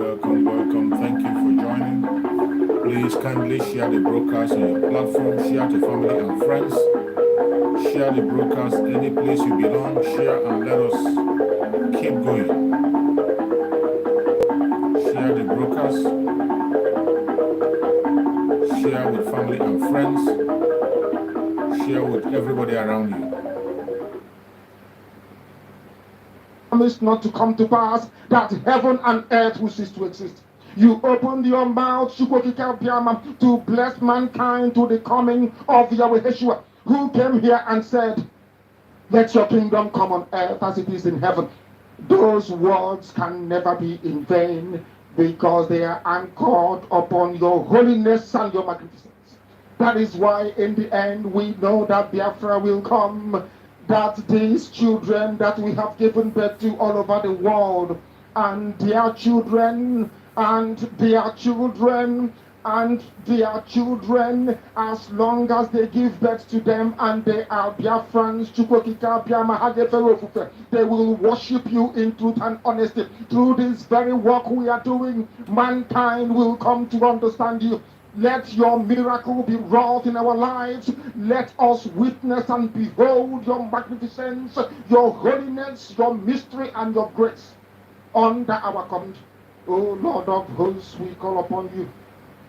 Welcome. Thank you for joining. Please kindly share the broadcast on your platform. Share to family and friends. Share the broadcast any place you belong. Share and let us keep going. Share the broadcast. Share with family and friends. Share with everybody around you. Promised not to come to pass, that heaven and earth will cease to exist. You opened your mouth to bless mankind to the coming of Yahweh Yeshua, who came here and said, let your kingdom come on earth as it is in heaven. Those words can never be in vain, because they are anchored upon your holiness and your magnificence. That is why in the end we know that Biafra will come, that these children that we have given birth to all over the world, and their children, and their children, and their children, as long as they give birth to them and they are Biafrans, they will worship you in truth and honesty. Through this very work we are doing, mankind will come to understand you. Let your miracle be wrought in our lives. Let us witness and behold your magnificence, your holiness, your mystery, and your grace under our command. O Lord of hosts, we call upon you.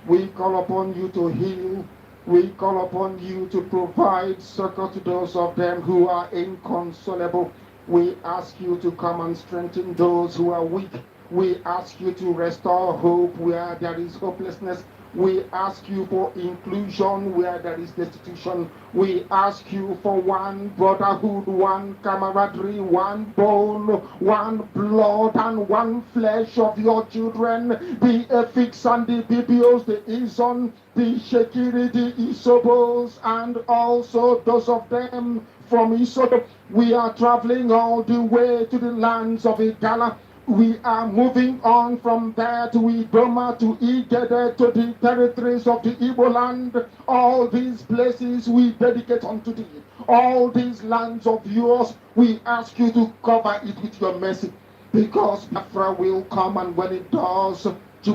We call upon you to heal. We call upon you to provide succor to those of them who are inconsolable. We ask you to come and strengthen those who are weak. We ask you to restore hope where there is hopelessness. We ask you for inclusion where there is destitution. We ask you for one brotherhood, one camaraderie, one bone, one blood, and one flesh of your children. The Efiks and the Bibios, the Izon, the Shekiri, the Isobos, and also those of them from Isodo. We are traveling all the way to the lands of Igala. We are moving on from there to Idoma, to Igede, to the territories of the Igbo land. All these places we dedicate unto thee. All these lands of yours, we ask you to cover it with your mercy. Because Biafra will come, and when it does, we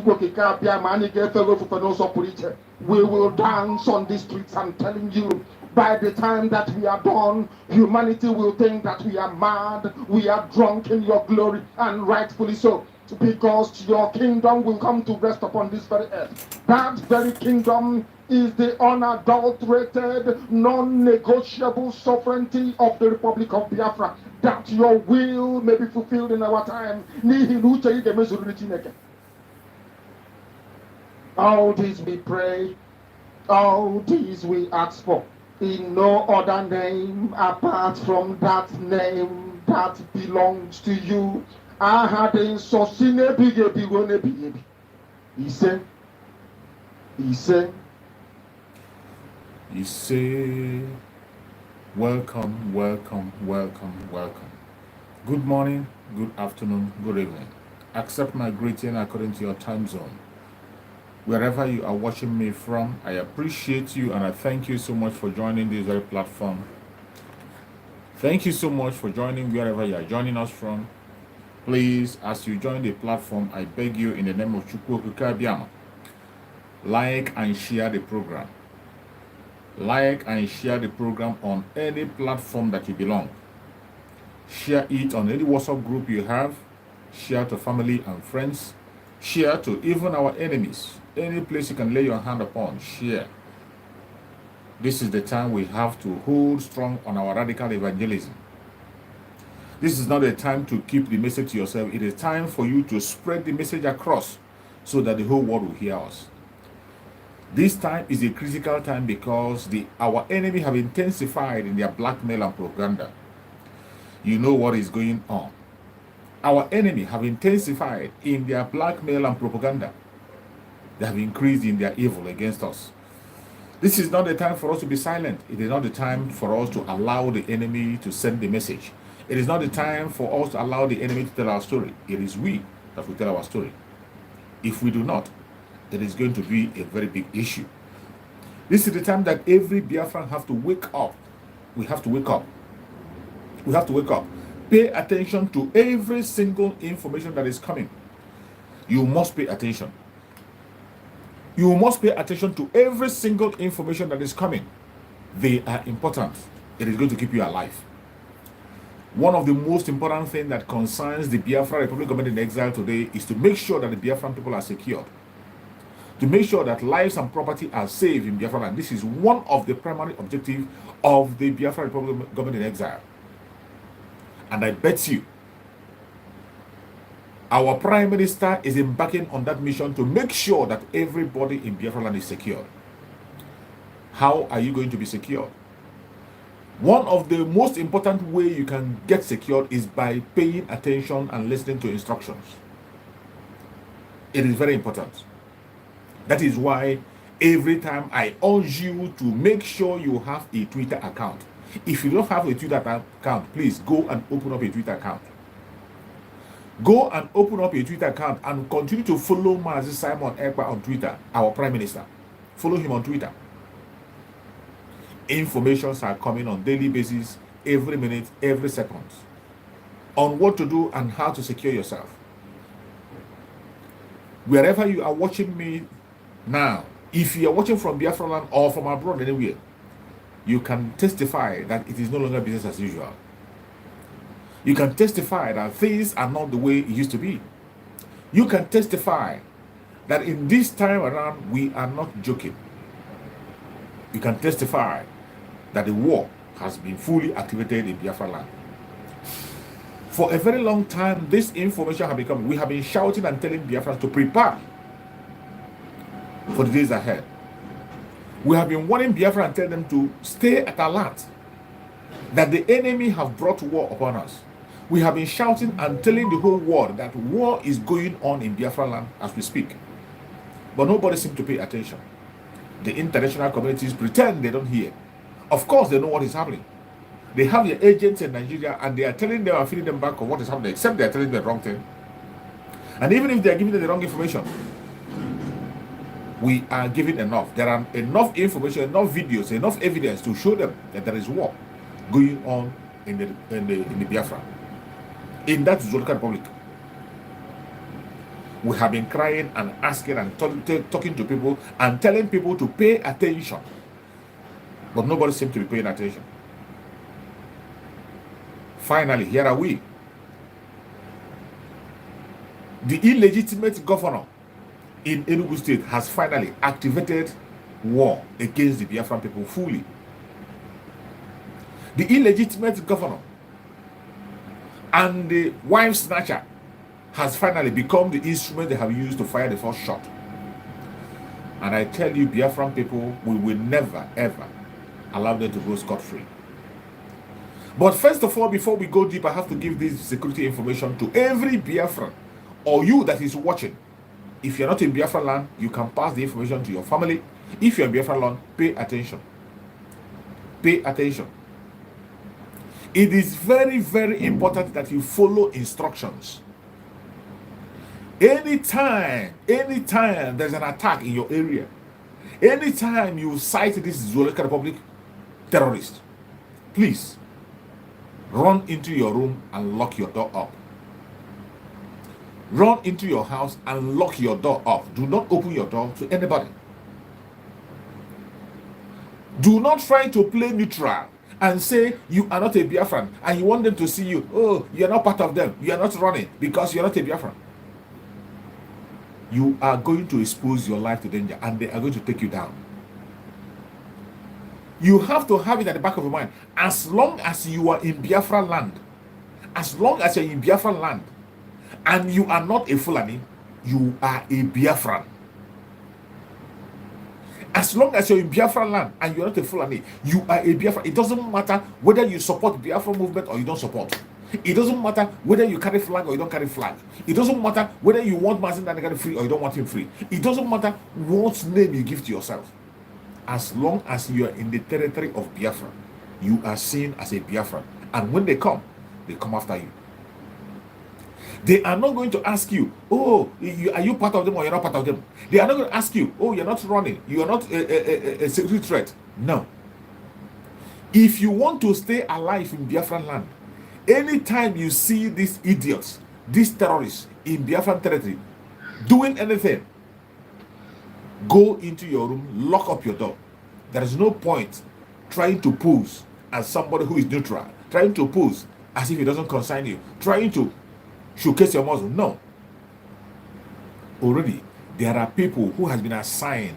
will dance on the streets. I'm telling you, by the time that we are done, humanity will think that we are mad, we are drunk in your glory, and rightfully so, because your kingdom will come to rest upon this very earth. That very kingdom is the unadulterated, non-negotiable sovereignty of the Republic of Biafra, that your will may be fulfilled in our time. All these we pray, all these we ask for, in no other name apart from that name that belongs to you. I had in Sosine Bige. He said, welcome. Good morning, good afternoon, good evening. Accept my greeting according to your time zone. Wherever you are watching me from, I appreciate you and I thank you so much for joining this very platform. Thank you so much for joining wherever you are joining us from. Please, as you join the platform, I beg you in the name of Chukwu Biama, like and share the program. Like and share the program on any platform that you belong. Share it on any WhatsApp group you have. Share to family and friends. Share to even our enemies. Any place you can lay your hand upon, share. This is the time we have to hold strong on our radical evangelism. This is not a time to keep the message to yourself. It is time for you to spread the message across so that the whole world will hear us. This time is a critical time because our enemy have intensified in their blackmail and propaganda. You know what is going on. Our enemy have intensified in their blackmail and propaganda. They have increased in their evil against us. This is not the time for us to be silent. It is not the time for us to allow the enemy to send the message. It is not the time for us to allow the enemy to tell our story. It is we that will tell our story. If we do not, it is going to be a very big issue. This is the time that every Biafran have to wake up. We have to wake up. We have to wake up. Pay attention to every single information that is coming. You must pay attention. You must pay attention to every single information that is coming. They are important. It is going to keep you alive. One of the most important things that concerns the Biafra Republic government in exile today is to make sure that the Biafran people are secured. To make sure that lives and property are safe in Biafra land. This is one of the primary objectives of the Biafra Republic government in exile. And I bet you, our Prime Minister is embarking on that mission to make sure that everybody in Biafra land is secured. How are you going to be secured? One of the most important ways you can get secured is by paying attention and listening to instructions. It is very important. That is why every time I urge you to make sure you have a Twitter account. If you don't have a Twitter account, please go and open up a Twitter account. Go and open up a Twitter account and continue to follow Mazi Simon Ekpa on Twitter, our Prime Minister. Follow him on Twitter. Informations are coming on daily basis, every minute, every second, on what to do and how to secure yourself. Wherever you are watching me now, if you are watching from Biafra land or from abroad anywhere, you can testify that it is no longer business as usual. You can testify that things are not the way it used to be. You can testify that in this time around, we are not joking. You can testify that the war has been fully activated in Biafra land. For a very long time, this information has become, we have been shouting and telling Biafrans to prepare for the days ahead. We have been warning Biafra and telling them to stay at alert, that the enemy have brought war upon us. We have been shouting and telling the whole world that war is going on in Biafra land as we speak. But nobody seems to pay attention. The international communities pretend they don't hear. Of course, they know what is happening. They have their agents in Nigeria and they are telling them and feeding them back on what is happening, except they are telling them the wrong thing. And even if they are giving them the wrong information, we are giving enough. There are enough information, enough videos, enough evidence to show them that there is war going on in the Biafra, in that Zuluka Republic. We have been crying and asking and talking to people and telling people to pay attention, but nobody seems to be paying attention. Finally, here are we. The illegitimate governor in Enugu State has finally activated war against the Biafran people fully. The illegitimate governor and the wife snatcher has finally become the instrument they have used to fire the first shot. And I tell you, Biafran people, we will never ever allow them to go scot-free. But first of all, before we go deep, I have to give this security information to every Biafran or you that is watching. If you're not in Biafra land, you can pass the information to your family. If you're in Biafra land, pay attention. Pay attention. It is very, very important that you follow instructions. Anytime there's an attack in your area, anytime you sight this Zoological Republic terrorist, please run into your room and lock your door up. Run into your house and lock your door up. Do not open your door to anybody. Do not try to play neutral and say you are not a Biafran and you want them to see you. Oh, you are not part of them. You are not running because you are not a Biafran. You are going to expose your life to danger and they are going to take you down. You have to have it at the back of your mind. As long as you are in Biafra land, as long as you're in Biafra land and you are not a Fulani, you are a Biafran. As long as you're in Biafra land and you're not a Fulani, you are a Biafra. It doesn't matter whether you support the Biafra movement or you don't support. It doesn't matter whether you carry flag or you don't carry flag. It doesn't matter whether you want Mazin Danegari free or you don't want him free. It doesn't matter what name you give to yourself. As long as you are in the territory of Biafra, you are seen as a Biafran. And when they come after you. They are not going to ask you, oh, are you part of them or you're not part of them? They are not going to ask you, oh, you're not running, you're not a security threat. No. If you want to stay alive in Biafran land, anytime you see these idiots, these terrorists in Biafran territory doing anything, go into your room, lock up your door. There is no point trying to pose as somebody who is neutral, trying to pose as if it doesn't concern you, trying to showcase your muscle. No. Already, there are people who has been assigned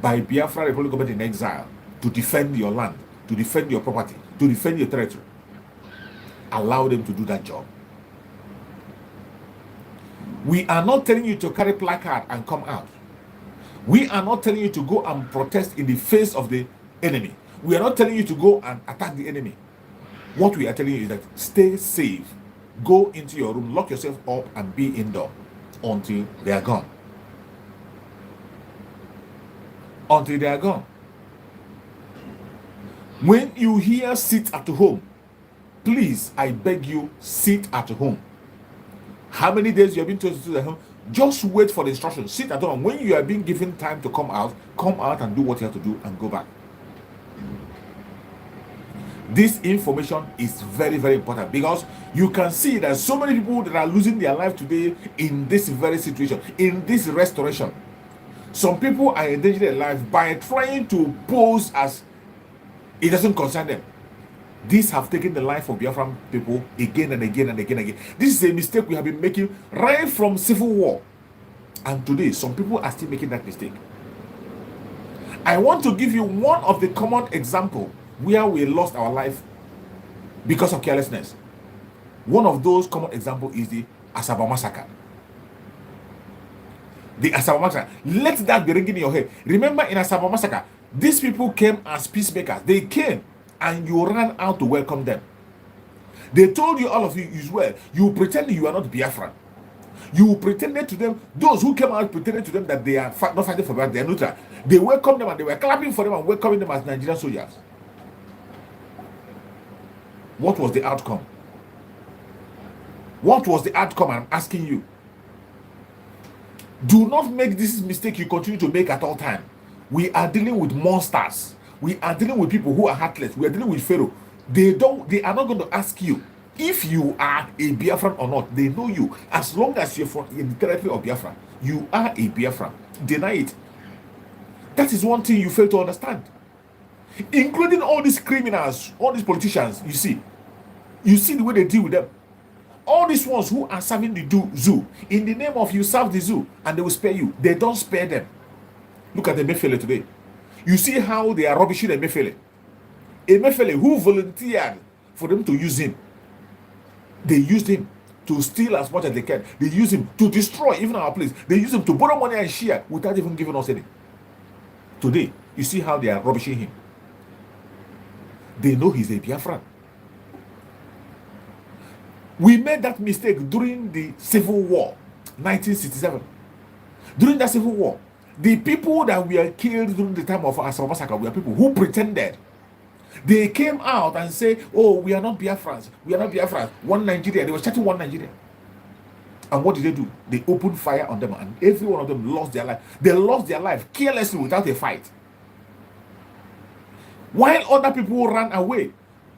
by Biafra Republic government in exile to defend your land, to defend your property, to defend your territory. Allow them to do that job. We are not telling you to carry placard and come out. We are not telling you to go and protest in the face of the enemy. We are not telling you to go and attack the enemy. What we are telling you is that stay safe. Go into your room, lock yourself up, and be indoor until they are gone. Until they are gone. When you hear sit at home, please, I beg you, sit at home. How many days you have been told to sit at home? Just wait for the instructions. Sit at home. When you are being given time to come out and do what you have to do and go back. This information is very, very important because you can see that so many people that are losing their life today in this very situation, in this restoration. Some people are endangering their life by trying to pose as it doesn't concern them. These have taken the life of Biafran people again and again and again and again. This is a mistake we have been making right from civil war. And today, some people are still making that mistake. I want to give you one of the common examples where we lost our life because of carelessness. One of those common examples is the Asaba massacre. The Asaba massacre. Let that be ringing in your head. Remember, in Asaba massacre, these people came as peacemakers. They came and you ran out to welcome them. They told you, all of you, as well, you pretend you are not Biafran. You pretended to them, those who came out pretended to them that they are not fighting for Biafra, they are neutral. They welcomed them and they were clapping for them and welcoming them as Nigerian soldiers. What was the outcome? What was the outcome? I'm asking you. Do not make this mistake you continue to make at all time. We are dealing with monsters. We are dealing with people who are heartless. We are dealing with Pharaoh. They are not going to ask you if you are a Biafran or not. They know you. As long as you're from in the territory of Biafra, you are a Biafran. Deny it. That is one thing you fail to understand. Including all these criminals, all these politicians, you see the way they deal with them. All these ones who are serving the zoo, in the name of you serve the zoo and they will spare you. They don't spare them. Look at the Emefiele today. You see how they are rubbishing Emefiele. Emefiele, who volunteered for them to use him. They used him to steal as much as they can. They use him to destroy even our place. They use him to borrow money and share without even giving us any. Today, you see how they are rubbishing him. They know he's a Biafran. We made that mistake during the Civil War, 1967. During that Civil War, the people that were killed during the time of Asaba massacre were people who pretended. They came out and say, oh, we are not Biafrans. We are not Biafrans. One Nigeria. They were chatting one Nigeria. And what did they do? They opened fire on them, and every one of them lost their life. They lost their life carelessly without a fight. While other people ran away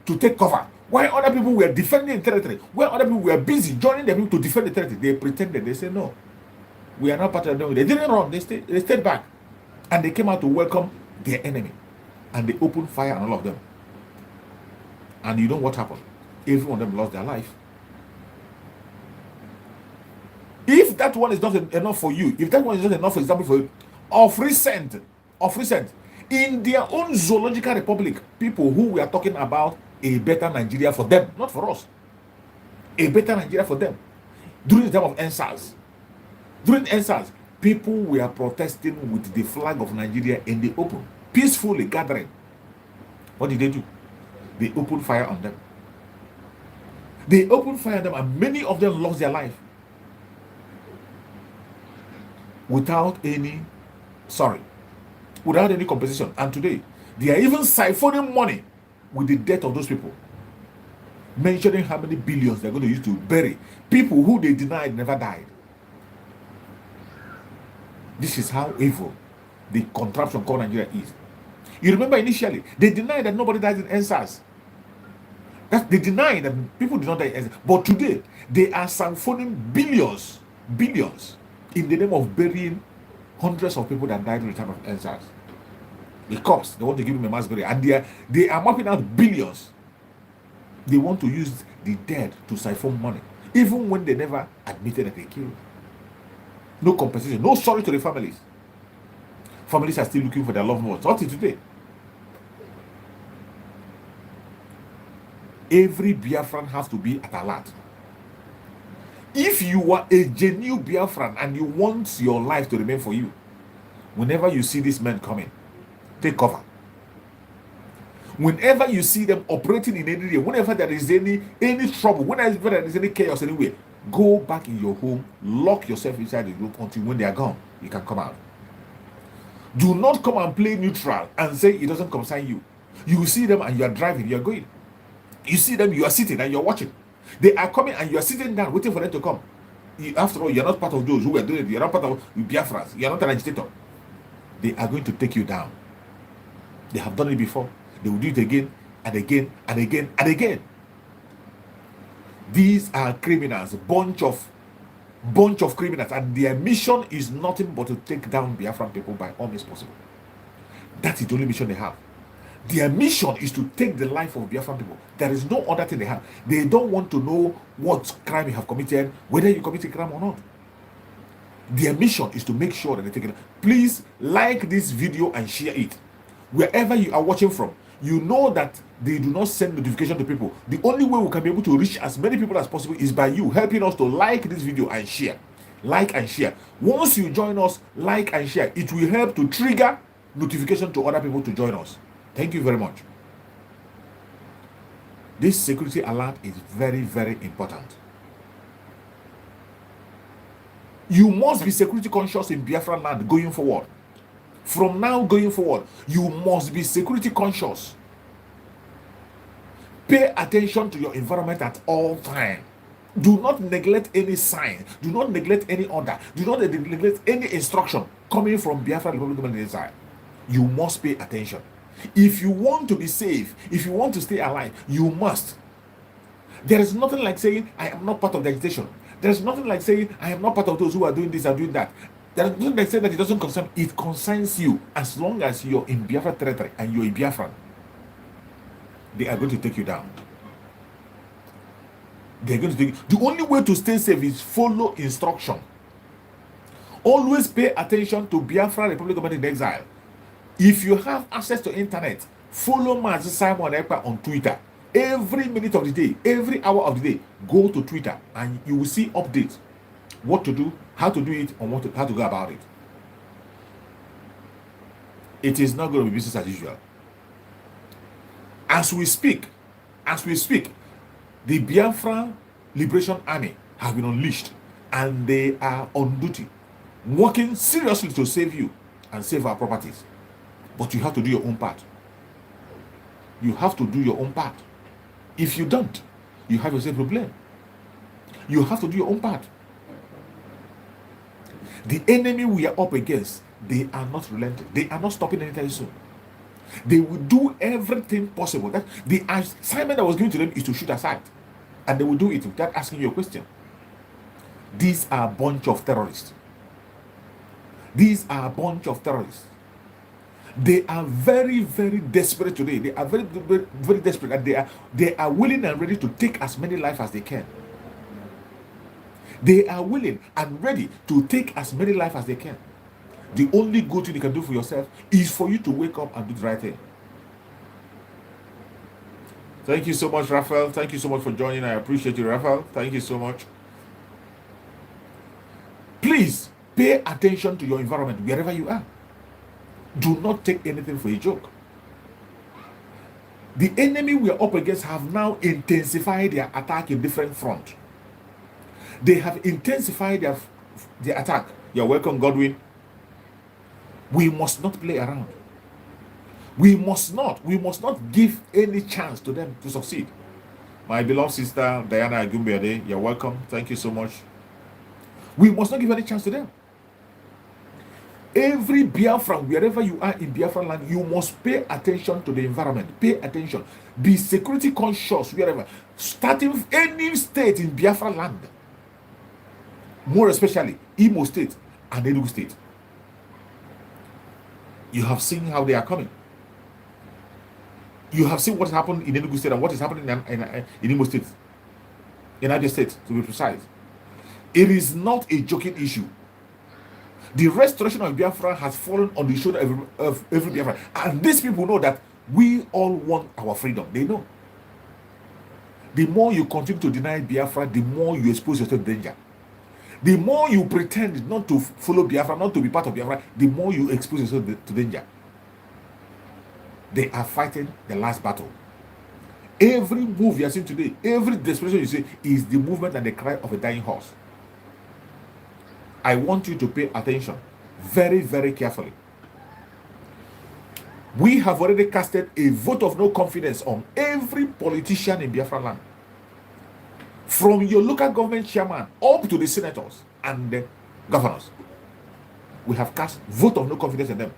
to take cover, while other people were defending the territory, while other people were busy joining them to defend the territory, they pretended. They said, no, we are not part of them. They didn't run. They stayed back. And they came out to welcome their enemy. And they opened fire on all of them. And you know what happened? Every one of them lost their life. If that one is not enough for you, if that one is not enough, for example, for you, of recent, in their own zoological republic, people who were talking about a better Nigeria for them, not for us, a better Nigeria for them, during the time of NSAS, people were protesting with the flag of Nigeria in the open, peacefully gathering. What did they do? They opened fire on them. And many of them lost their life without any compensation. And today, they are even siphoning money with the death of those people, mentioning how many billions they're going to use to bury people who they denied never died. This is how evil the contraption called Nigeria is. You remember initially, they denied that nobody died in NSAS. They denied that people did not die in NSAS. But today, they are siphonning billions in the name of burying hundreds of people that died in the time of NSAS. The cops, they want to give them a mass burial, and they are mapping out billions. They want to use the dead to siphon money, even when they never admitted that they killed. No compensation, no sorry to the families. Families are still looking for their loved ones. Until today. Every Biafran has to be at alert. If you are a genuine Biafran and you want your life to remain for you, whenever you see these men coming, take cover. Whenever you see them operating in any area, whenever there is any trouble, whenever there is any chaos anywhere, go back in your home, lock yourself inside the room until when they are gone, you can come out. Do not come and play neutral and say it doesn't concern you. You see them and you are driving, you are going. You see them, you are sitting and you are watching. They are coming and you are sitting down waiting for them to come. After all, you are not part of those who are doing it. You are not part of Biafrans. You are not an agitator. They are going to take you down. They have done it before. They will do it again and again and again and again. These are criminals, bunch of criminals, and their mission is nothing but to take down Biafran people by all means possible. That is the only mission they have. Their mission is to take the life of Biafran people. There is no other thing they have. They don't want to know what crime you have committed, whether you committed a crime or not. Their mission is to make sure that they take it. Please like this video and share it. Wherever you are watching from, you know that they do not send notification to people. The only way we can be able to reach as many people as possible is by you helping us to like this video and share. Like and share. Once you join us, like and share. It will help to trigger notification to other people to join us. Thank you very much. This security alert is very, very important. You must be security conscious in Biafra land going forward. From now going forward, you must be security conscious. Pay attention to your environment at all times. Do not neglect any sign. Do not neglect any order. Do not neglect any instruction coming from Biafra Republic of Nigeria. You must pay attention. If you want to be safe, if you want to stay alive, you must. There is nothing like saying, I am not part of the agitation. There is nothing like saying, I am not part of those who are doing this and doing that. There is nothing like saying that it doesn't concern. It concerns you as long as you're in Biafra territory and you're a Biafran. They are going to take you down. They're going to take you. The only way to stay safe is follow instruction. Always pay attention to Biafra Republic of in Exile. If you have access to internet, follow Mazi Simon Ekpa on Twitter. Every minute of the day, every hour of the day, go to Twitter and you will see updates. What to do, how to do it, and how to go about it. It is not going to be business as usual. As we speak, the Biafra Liberation Army have been unleashed and they are on duty, working seriously to save you and save our properties. But you have to do your own part. You have to do your own part. If you don't, you have yourself a problem. You have to do your own part. The enemy we are up against, they are not relenting. They are not stopping anytime soon. They will do everything possible. That the assignment that was given to them is to shoot aside, and they will do it without asking you a question. These are a bunch of terrorists. These are a bunch of terrorists. They are very, very desperate today. They are very, very, very desperate, and they are willing and ready to take as many lives as they can. They are willing and ready to take as many lives as they can. The only good thing you can do for yourself is for you to wake up and do the right thing. Thank you so much, Raphael. Thank you so much for joining. I appreciate you, Raphael. Thank you so much. Please pay attention to your environment wherever you are. Do not take anything for a joke. The enemy we are up against have now intensified their attack in different fronts. They have intensified their attack. You're welcome, Godwin. We must not play around. We must not give any chance to them to succeed. My beloved sister, Diana Agumbeade, you're welcome. Thank you so much. We must not give any chance to them. Every Biafran, wherever you are in Biafra land, you must pay attention to the environment. Pay attention. Be security conscious wherever. Starting any state in Biafra land. More especially Imo State and Enugu State. You have seen how they are coming. You have seen what happened in Enugu State and what is happening in Imo State. In Abia State, to be precise. It is not a joking issue. The restoration of Biafra has fallen on the shoulder of every Biafra. And these people know that we all want our freedom. They know. The more you continue to deny Biafra, the more you expose yourself to danger. The more you pretend not to follow Biafra, not to be part of Biafra, the more you expose yourself to danger. They are fighting the last battle. Every move you are seeing today, every desperation you see, is the movement and the cry of a dying horse. I want you to pay attention very, very carefully. We have already casted a vote of no confidence on every politician in Biafra land. From your local government chairman up to the senators and the governors. We have cast vote of no confidence in them.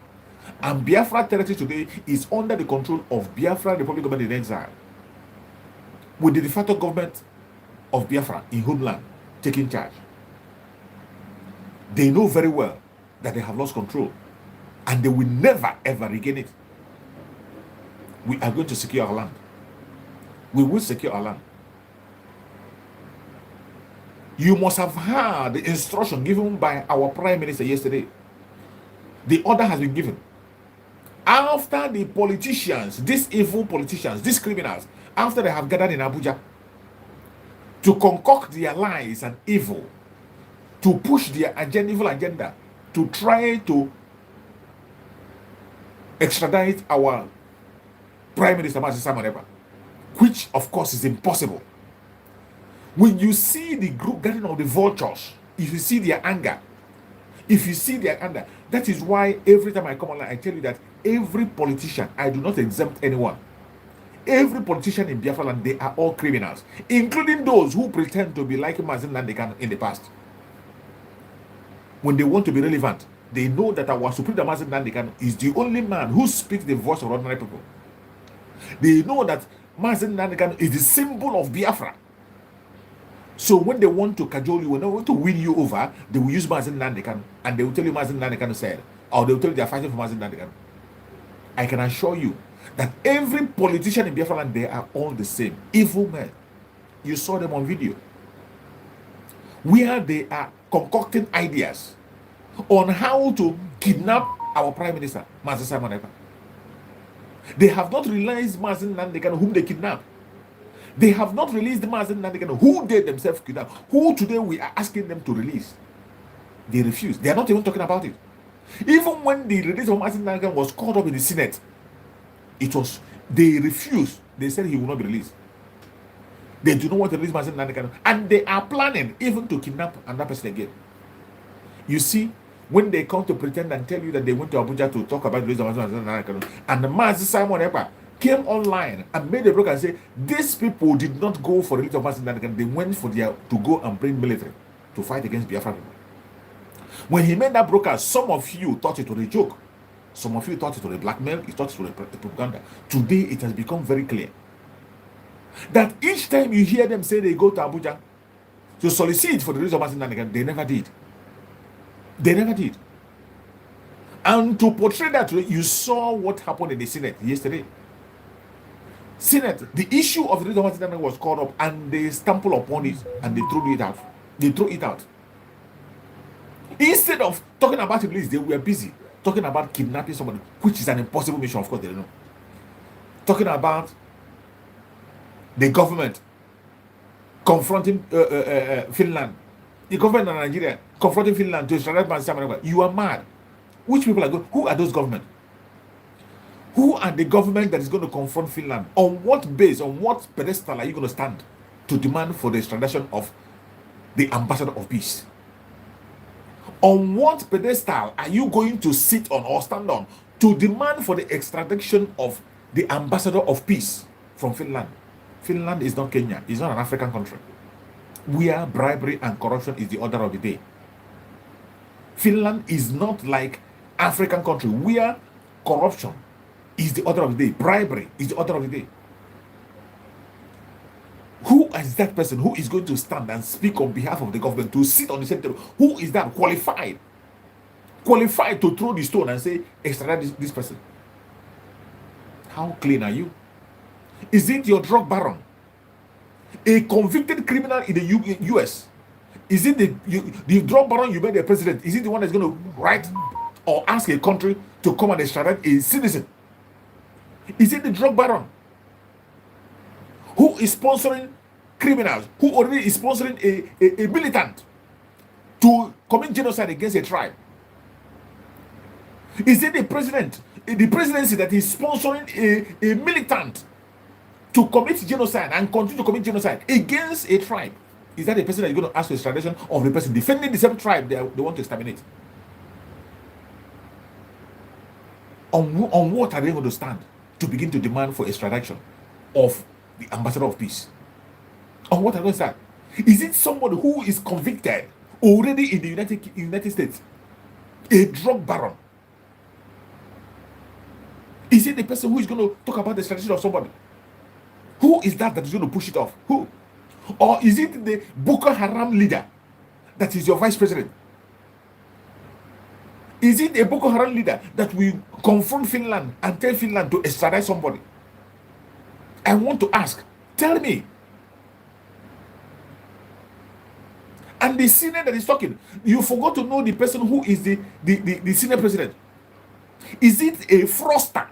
And Biafra territory today is under the control of Biafra Republic government in exile. With the de facto government of Biafra in homeland taking charge. They know very well that they have lost control. And they will never ever regain it. We are going to secure our land. We will secure our land. You must have heard the instruction given by our Prime Minister yesterday. The order has been given. After the politicians, these evil politicians, these criminals, after they have gathered in Abuja to concoct their lies and evil, to push their evil agenda, to try to extradite our Prime Minister, Simon Ekpa, which of course is impossible. When you see the group gathering of the vultures, if you see their anger, that is why every time I come online, I tell you that every politician, I do not exempt anyone. Every politician in Biafra land, they are all criminals, including those who pretend to be like Mazen Nandekan in the past. When they want to be relevant, they know that our Supreme Mazen Nandekan is the only man who speaks the voice of ordinary people. They know that Mazen Nandekan is the symbol of Biafra. So when they want to cajole you, when they want to win you over, they will use Mazen Nandekan, and they will tell you Mazen Nandekan said, or they will tell you they are fighting for Mazen Nandekan. I can assure you that every politician in Biafra land, they are all the same. Evil men. You saw them on video. Where they are concocting ideas on how to kidnap our Prime Minister, Mazen Simon Ekpa. They have not realized Mazen Nandekan whom they kidnapped. They have not released Mazen Nandekan who they themselves kidnapped, who today we are asking them to release. They refuse. They are not even talking about it. Even when the release of Mazen Nandekan was caught up in the Senate, they refused. They said he will not be released. They do not want to release Mazen Nandekan, and they are planning even to kidnap another person again. You see, when they come to pretend and tell you that they went to Abuja to talk about the release of Mazen Nandekan, and the Mazen Simon Ekpa came online and made a broker and say these people did not go for the release of Mazen Nandekan. They went to go and bring military to fight against Biafra people. When he made that broadcast, some of you thought it was a joke. Some of you thought it was a blackmail. You thought it was a propaganda. Today, it has become very clear that each time you hear them say they go to Abuja to solicit for the release of Martin Nanigan, they never did. They never did. And to portray that, you saw what happened in the Senate yesterday. Senate, the issue of the release of Martin Nanigan was called up, and they stumbled upon it and they threw it out. They threw it out. Instead of talking about the release, they were busy talking about kidnapping somebody, which is an impossible mission, of course, they don't know. Talking about the government confronting Finland, the government of Nigeria confronting Finland to extradite Manchester. You are mad. Which people are going? Who are those government? Who are the government that is going to confront Finland? On what base, on what pedestal are you going to stand to demand for the extradition of the ambassador of peace? On what pedestal are you going to sit on or stand on to demand for the extradition of the ambassador of peace from Finland? Finland is not Kenya. It's not an African country where bribery and corruption is the order of the day. Finland is not like African country where corruption is the order of the day. Bribery is the order of the day. Who is that person who is going to stand and speak on behalf of the government to sit on the same table? Who is that qualified? Qualified to throw the stone and say, extradite this person. How clean are you? Is it your drug baron? A convicted criminal in the US? Is it the drug baron you made the president? Is it the one that's going to write or ask a country to come and extradite a citizen? Is it the drug baron who is sponsoring criminals, who already is sponsoring a militant to commit genocide against a tribe? Is it the president, the presidency that is sponsoring a militant to commit genocide and continue to commit genocide against a tribe? Is that the person that is going to ask for extradition of the person defending the same tribe they want to exterminate? On what are they going to stand to begin to demand for extradition of the ambassador of peace? On what are they going to stand? Is it somebody who is convicted already in the United States? A drug baron? Is it the person who is going to talk about the extradition of somebody? Who is that is going to push it off? Who? Or is it the Boko Haram leader that is your vice president? Is it a Boko Haram leader that will confront Finland and tell Finland to extradite somebody? I want to ask. Tell me. And the senior that is talking, you forgot to know the person who is the senior president. Is it a fraudster?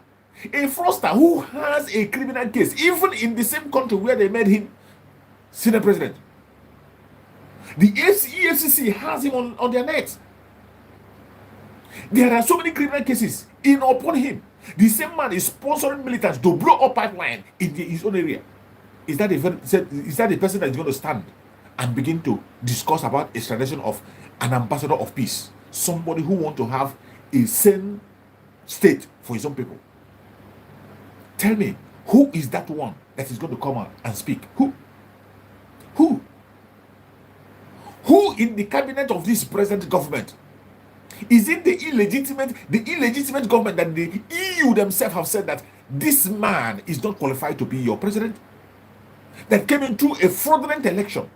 A fraudster who has a criminal case, even in the same country where they made him senior president. The EFCC has him on their net. There are so many criminal cases in upon him. The same man is sponsoring militants to blow up pipeline in his own area. Is that the person that is going to stand and begin to discuss about extradition of an ambassador of peace? Somebody who wants to have a sane state for his own people. Tell me, who is that one that is going to come out and speak? Who? Who in the cabinet of this present government? Is it the illegitimate government that the EU themselves have said that this man is not qualified to be your president? That came in through a fraudulent election?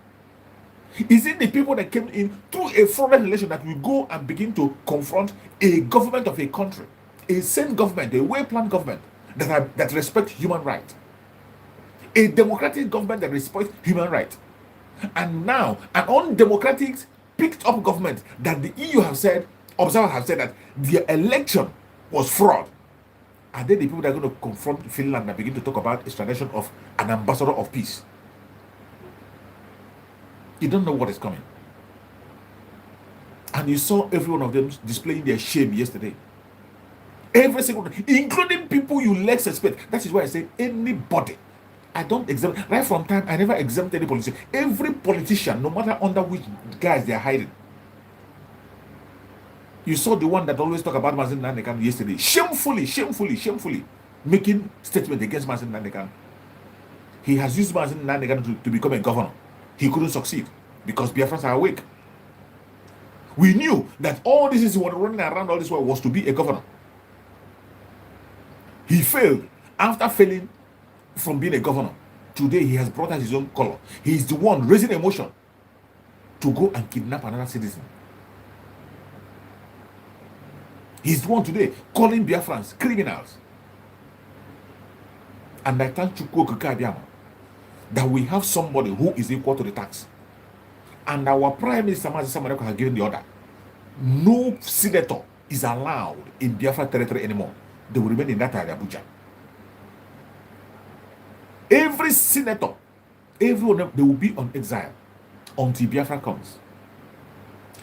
Is it the people that came in through a fraudulent election that will go and begin to confront a government of a country, a sane government, a well-planned government that respects human rights, a democratic government that respects human rights, and now an undemocratic picked up government that the EU have said, observers have said that their election was fraud? Are they the people that are going to confront Finland and begin to talk about extradition of an ambassador of peace? You don't know what is coming. And you saw every one of them displaying their shame yesterday. Every single one, including people you less suspect. That is why I say anybody. I don't exempt, right from time, I never exempt any politician. Every politician, no matter under which guys they are hiding. You saw the one that always talk about Mazin Nandekan yesterday. Shamefully making statement against Mazin Nandekan. He has used Mazin Nandekan to become a governor. He couldn't succeed because Biafrans are awake. We knew that all this is what running around all this while was to be a governor. He failed. After failing from being a governor, today he has brought out his own color. He is the one raising emotion to go and kidnap another citizen. He's the one today calling Biafrans criminals. And I thank Chukwu Okike Abiama that we have somebody who is equal to the tax. And our Prime Minister Mazi Samareko has given the order. No senator is allowed in Biafra territory anymore. They will remain in that area, Abuja. Every senator, everyone, they will be on exile until Biafra comes.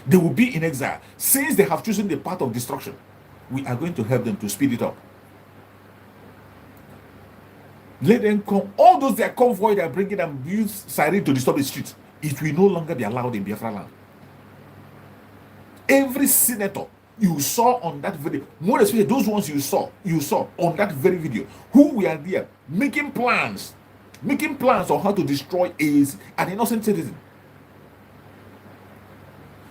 They will be in exile. Since they have chosen the path of destruction, we are going to help them to speed it up. Let them come. All those their convoy they are bringing them use siren to disturb the streets. It will no longer be allowed in Biafra land. Every senator you saw on that video, more especially those ones you saw on that very video, who were there making plans on how to destroy an innocent citizen.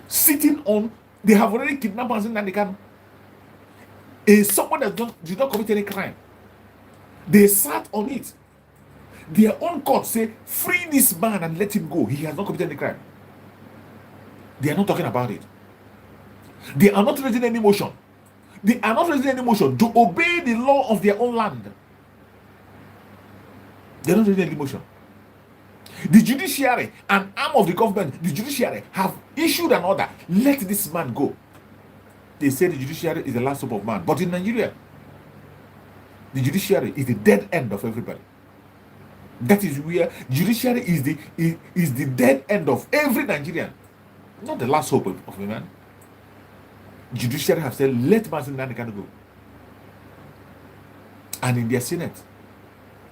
Sitting on, they have already kidnapped us in Nanikan. Someone that did not commit any crime. They sat on it. Their own court say, free this man and let him go. He has not committed any crime. They are not talking about it. They are not raising any motion. They are not raising any motion to obey the law of their own land. They are not raising any motion. The judiciary, an arm of the government, the judiciary have issued an order. Let this man go. They say the judiciary is the last hope of man. But in Nigeria, the judiciary is the dead end of everybody. That is where judiciary is the dead end of every Nigerian. Not the last hope of a man. Judiciary have said, let Mazi Nnamdi go. And in their Senate,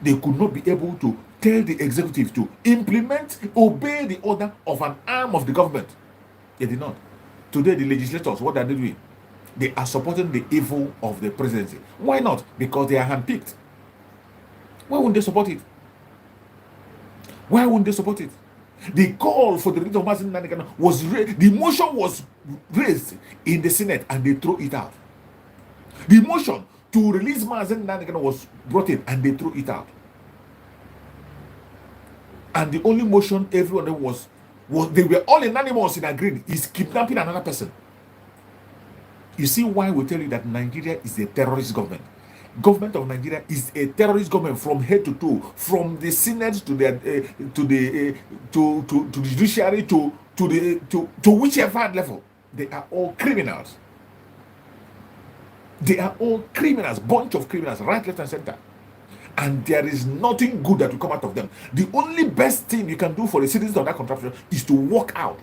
they could not be able to tell the executive to obey the order of an arm of the government. They did not. Today, the legislators, what are they doing? They are supporting the evil of the presidency. Why not? Because they are handpicked. Why wouldn't they support it? Why wouldn't they support it? The call for the release of Mazi Nnamdi was raised. The motion was raised in the Senate and they threw it out. The motion to release Mazi Nnamdi was brought in and they threw it out. And the only motion everyone was they were all unanimous in agreeing is kidnapping another person. You see why we tell you that Nigeria is a terrorist government. Government of Nigeria is a terrorist government from head to toe, from the Senate to the judiciary to whichever level. They are all criminals. They are all criminals, bunch of criminals, right, left, and center. And there is nothing good that will come out of them. The only best thing you can do for the citizens of that contraption is to walk out,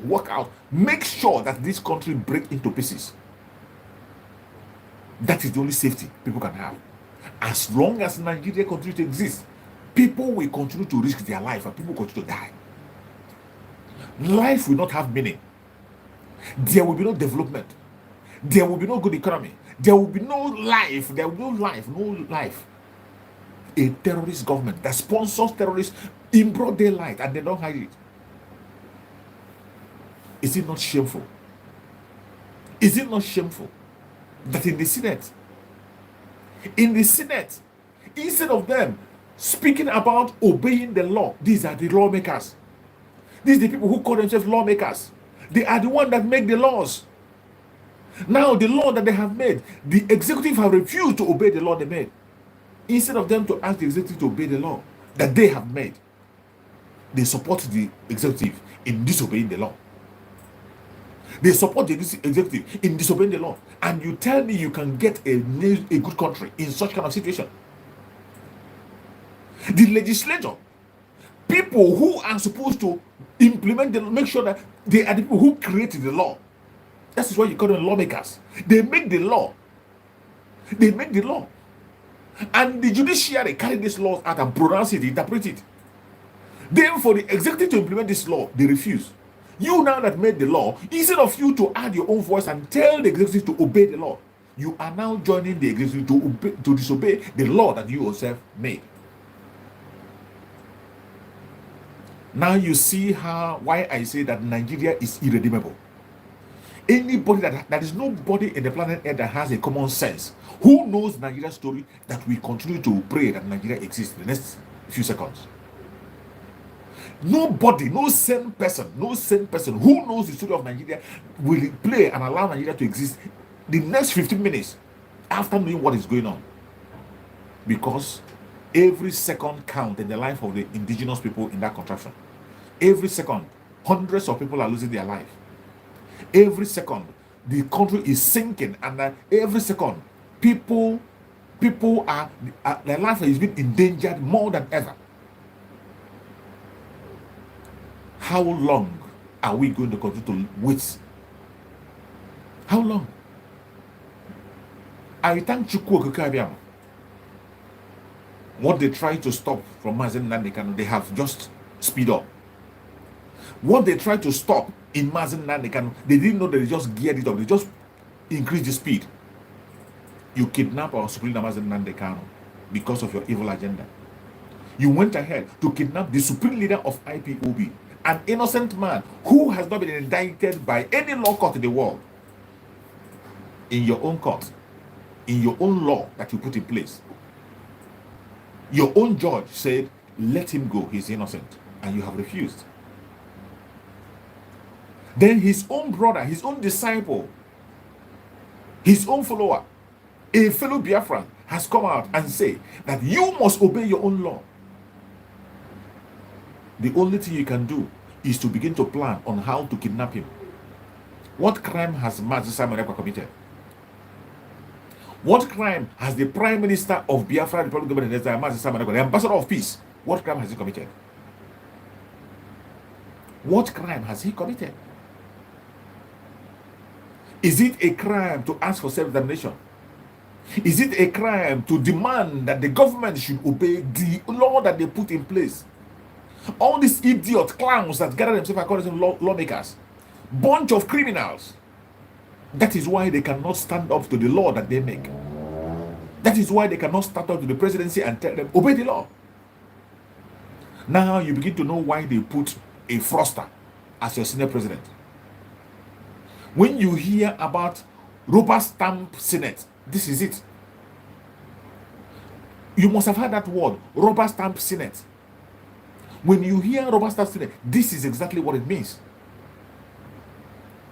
make sure that this country break into pieces. That is the only safety people can have. As long as Nigeria continues to exist, people will continue to risk their life and people continue to die. Life will not have meaning. There will be no development. There will be no good economy. There will be no life. There will be no life. A terrorist government that sponsors terrorists in broad daylight and they don't hide it. Is it not shameful? Is it not shameful that in the Senate, instead of them speaking about obeying the law, these are the lawmakers. These are the people who call themselves lawmakers. They are the ones that make the laws. Now the law that they have made, the executive have refused to obey the law they made. Instead of them to ask the executive to obey the law that they have made, they support the executive in disobeying the law. They support the executive in disobeying the law. And you tell me you can get a good country in such kind of situation. The legislature, people who are supposed to implement the law, make sure that they are the people who created the law. That is why you call them lawmakers. They make the law. They make the law. And the judiciary carry these laws out and pronounce it, interpret it. Then for the executive to implement this law, they refuse. You now that made the law, instead of you to add your own voice and tell the executive to obey the law, you are now joining the executive to disobey the law that you yourself made. Now you see why I say that Nigeria is irredeemable. Anybody that is nobody in the planet Earth that has a common sense, who knows Nigeria's story, that we continue to pray that Nigeria exists in the next few seconds. Nobody, no sane person who knows the story of Nigeria will play and allow Nigeria to exist the next 15 minutes after knowing what is going on. Because every second counts in the life of the indigenous people in that contraption. Every second, hundreds of people are losing their life. Every second, the country is sinking, and every second, people are their life is being endangered more than ever. How long are we going to continue to wait? How long? I thank Chukwu. What they try to stop from Mazen Nandekan, they have just speed up. What they try to stop in Mazen Nandekan, they didn't know that they just geared it up. They just increased the speed. You kidnap our Supreme Mazen Nandekan because of your evil agenda. You went ahead to kidnap the supreme leader of IPOB, an innocent man who has not been indicted by any law court in the world. In your own court, in your own law that you put in place, your own judge said, let him go, he's innocent, and you have refused. Then his own brother, his own disciple, his own follower, a fellow Biafran, has come out and say that you must obey your own law. The only thing you can do is to begin to plan on how to kidnap him. What crime has Mazi Simon Ekpa committed? What crime has the Prime Minister of Biafra, Republic of Nigeria, Mazi Simon Ekpa, the Ambassador of Peace, what crime has he committed? What crime has he committed? Is it a crime to ask for self-determination? Is it a crime to demand that the government should obey the law that they put in place? All these idiot clowns that gather themselves according to lawmakers, bunch of criminals. That is why they cannot stand up to the law that they make. That is why they cannot stand up to the presidency and tell them, obey the law. Now you begin to know why they put a froster as your senior president. When you hear about rubber stamp Senate, this is it. You must have heard that word, rubber stamp Senate. When you hear rubber stamp Senate, this is exactly what it means.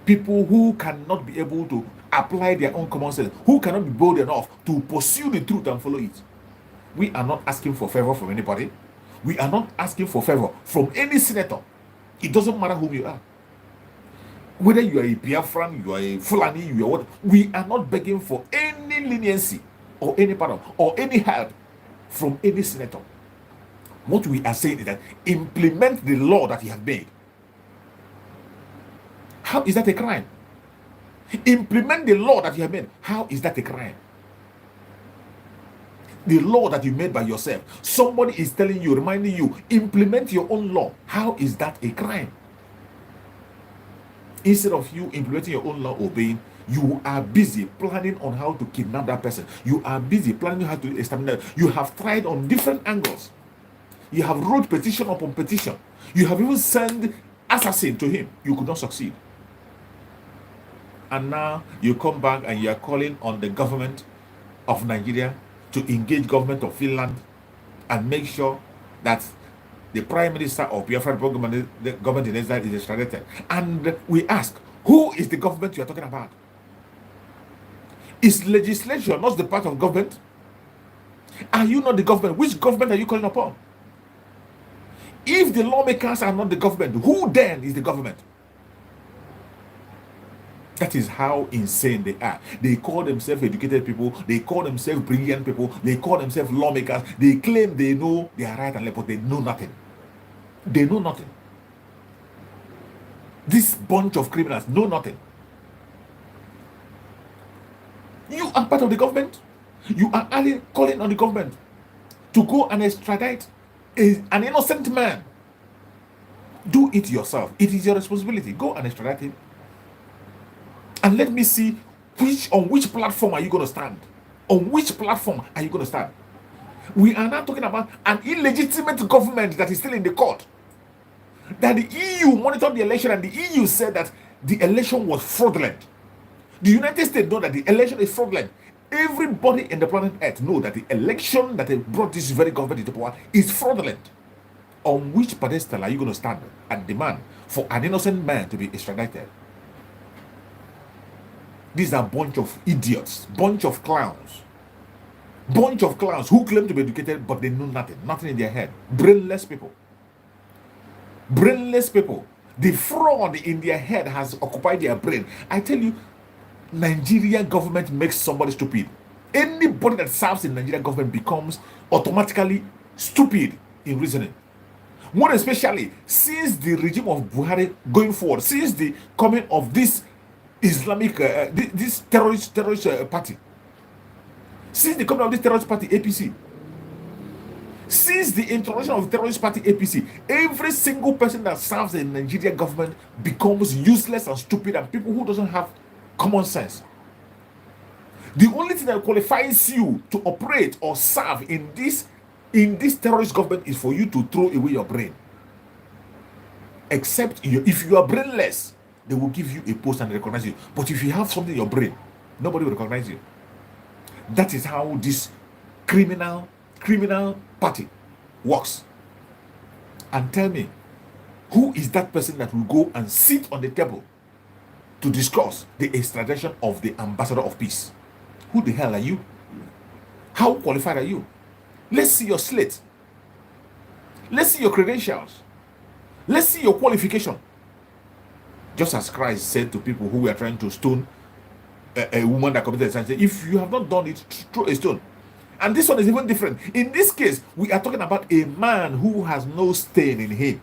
People who cannot be able to apply their own common sense, who cannot be bold enough to pursue the truth and follow it. We are not asking for favor from anybody. We are not asking for favor from any senator. It doesn't matter who you are. Whether you are a Biafran, you are a Fulani, you are what, we are not begging for any leniency or any pardon or any help from any senator. What we are saying is that implement the law that he has made. How is that a crime? Implement the law that you have made. How is that a crime? The law that you made by yourself. Somebody is telling you, reminding you, implement your own law. How is that a crime? Instead of you implementing your own law, obeying, you are busy planning on how to kidnap that person. You are busy planning how to establish that. You have tried on different angles. You have wrote petition upon petition. You have even sent assassin to him. You could not succeed. And now you come back and you are calling on the government of Nigeria to engage government of Finland and make sure that the Prime Minister of Biafra, the government in Israel, is extradited. And we ask, who is the government you are talking about? Is legislation not the part of government? Are you not the government? Which government are you calling upon? If the lawmakers are not the government, who then is the government? That is how insane they are. They call themselves educated people. They call themselves brilliant people. They call themselves lawmakers. They claim they know they are right and left, but they know nothing. They know nothing. This bunch of criminals know nothing. You are part of the government. You are calling on the government to go and extradite an innocent man. Do it yourself. It is your responsibility. Go and extradite him. And let me see on which platform are you going to stand? On which platform are you going to stand? We are now talking about an illegitimate government that is still in the court. That the EU monitored the election and the EU said that the election was fraudulent. The United States know that the election is fraudulent. Everybody in the planet Earth know that the election that brought this very government into power is fraudulent. On which pedestal are you going to stand and demand for an innocent man to be extradited? These are a bunch of idiots, bunch of clowns who claim to be educated, but they know nothing in their head. Brainless people. The fraud in their head has occupied their brain. I tell you, Nigerian government makes somebody stupid. Anybody that serves in Nigerian government becomes automatically stupid in reasoning. More especially since the regime of Buhari going forward, since the coming of this Islamic, this terrorist party, since the coming of this terrorist party APC, since the introduction of the terrorist party APC, every single person that serves in the Nigerian government becomes useless and stupid, and people who doesn't have common sense. The only thing that qualifies you to operate or serve in this terrorist government is for you to throw away your brain. Except if you are brainless, they will give you a post and recognize you. But if you have something in your brain, nobody will recognize you. That is how this criminal party works. And tell me, who is that person that will go and sit on the table to discuss the extradition of the ambassador of peace? Who the hell are you? How qualified are you? Let's see your slate. Let's see your credentials. Let's see your qualification. Just as Christ said to people who were trying to stone a woman that committed a sin, if you have not done it, throw a stone. And this one is even different. In this case, we are talking about a man who has no stain in him.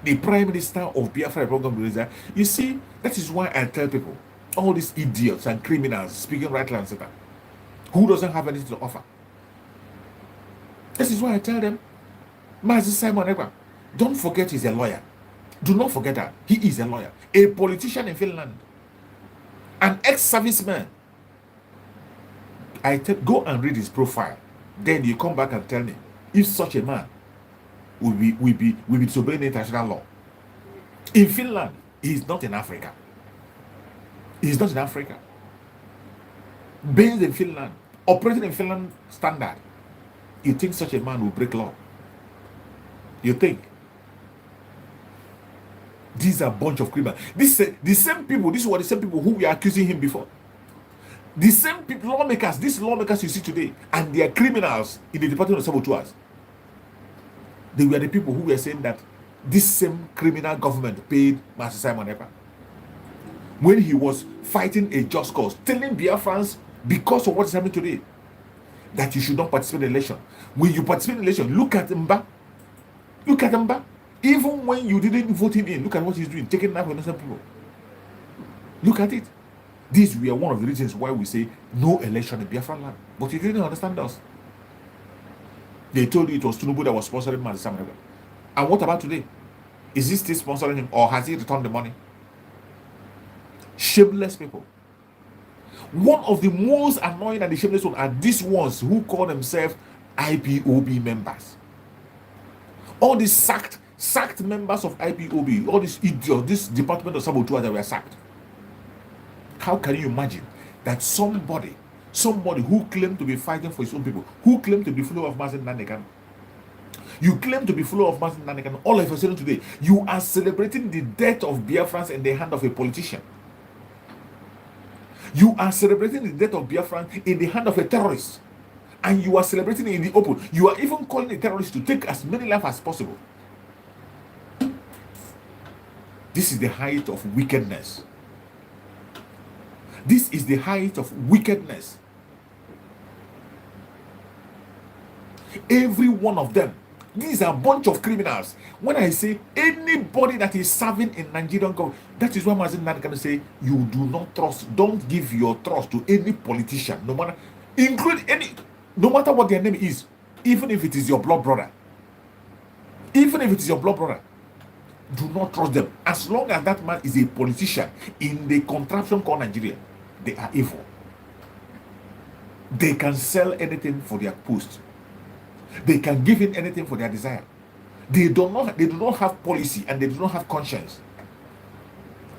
The Prime Minister of Biafra, you see, that is why I tell people, all these idiots and criminals speaking right and center, who doesn't have anything to offer. This is why I tell them, Mazi Simon Ekpa, don't forget he's a lawyer. Do not forget that. He is a lawyer. A politician in Finland. An ex-serviceman. Go and read his profile. Then you come back and tell me if such a man will be disobeying international law. In Finland, he is not in Africa. He is not in Africa. Based in Finland, operating in Finland standard. You think such a man will break law? You think? These are a bunch of criminals. These were the same people who were accusing him before. The same people, these lawmakers you see today, and they are criminals in the Department of Saboteurs. They were the people who were saying that this same criminal government paid Master Simon Ekpa when he was fighting a just cause, telling Biafrans, because of what is happening today, that you should not participate in the election. When you participate in the election, look at Mba. Look at Mba. Even when you didn't vote him in, look at what he's doing, taking knife from innocent people. Look at it. These were one of the reasons why we say no election in Biafra land. But you didn't understand us. They told you it was Tinubu that was sponsoring Mazi Simon Ekpa. And what about today? Is he still sponsoring him, or has he returned the money? Shameless people. One of the most annoying and the shameless ones are these ones who call themselves IPOB members. All these sacked members of IPOB, all these idiots, this Department of Saboteurs that were sacked. How can you imagine that somebody who claimed to be fighting for his own people, who claimed to be follower of Mazi Nanekan, you claim to be follower of Mazi Nanekan, all of a sudden today, you are celebrating the death of Biafrans in the hand of a politician. You are celebrating the death of Biafran in the hand of a terrorist. And you are celebrating it in the open. You are even calling a terrorist to take as many lives as possible. This is the height of wickedness. This is the height of wickedness. Every one of them. These are a bunch of criminals. When I say anybody that is serving in Nigerian government, that is why Mazi Nanekan say you do not trust, don't give your trust to any politician, no matter, no matter what their name is, even if it is your blood brother. Even if it is your blood brother, do not trust them. As long as that man is a politician in the contraption called Nigeria, they are evil. They can sell anything for their post. They can give in anything for their desire. They do not have policy, and they do not have conscience.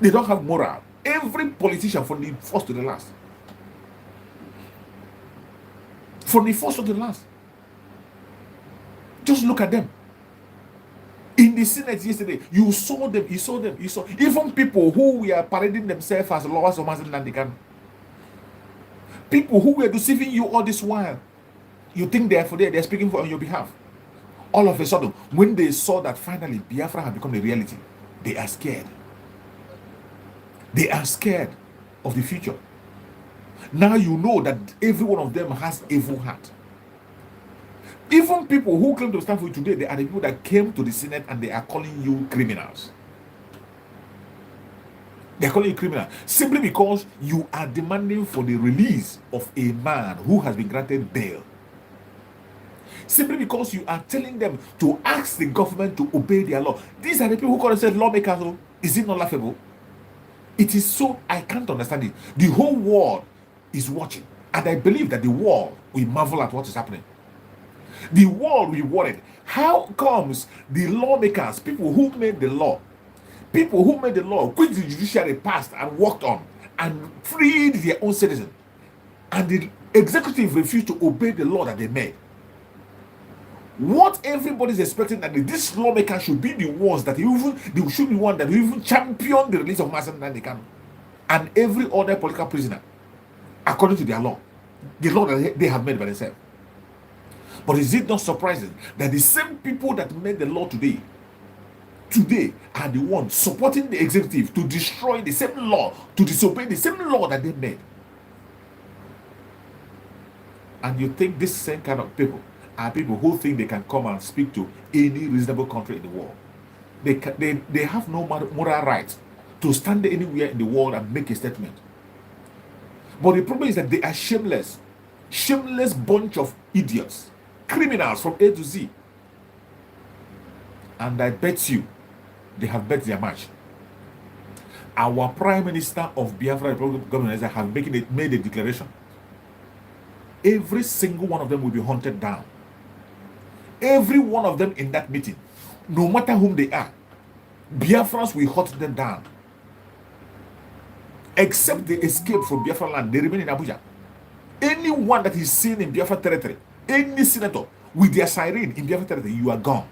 They don't have moral. Every politician, from the first to the last. From the first to the last. Just look at them. In the Senate yesterday, you saw them. Even people who were parading themselves as lawyers of Mazen Nandikan. People who were deceiving you all this while. You think they're speaking on your behalf. All of a sudden, when they saw that finally Biafra had become a reality, they are scared. They are scared of the future. Now you know that every one of them has evil heart. Even people who claim to stand for you today, they are the people that came to the Senate and they are calling you criminals. They are calling you criminal simply because you are demanding for the release of a man who has been granted bail. Simply because you are telling them to ask the government to obey their law. These are the people who call themselves lawmakers. Oh, is it not laughable? It is so, I can't understand it. The whole world is watching, and I believe that the world will marvel at what is happening. The world will be worried. How comes the lawmakers, people who made the law, which the judiciary passed and worked on and freed their own citizens, and the executive refused to obey the law that they made? What everybody's expecting that this lawmaker should be the ones that they should be one that will even champion the release of Mazen Nandikan and every other political prisoner according to their law, the law that they have made by themselves. But is it not surprising that the same people that made the law today are the ones supporting the executive to destroy the same law, to disobey the same law that they made? And you think this same kind of people are people who think they can come and speak to any reasonable country in the world? They have no moral right to stand anywhere in the world and make a statement. But the problem is that they are shameless bunch of idiots, criminals from A to Z. And I bet you they have bet their match. Our Prime Minister of Biafra government have made a declaration. Every single one of them will be hunted down. Every one of them in that meeting, no matter whom they are, Biafrans will hunt them down. Except they escape from Biafra land, they remain in Abuja. Anyone that is seen in Biafra territory, any senator with their siren in Biafra territory, you are gone.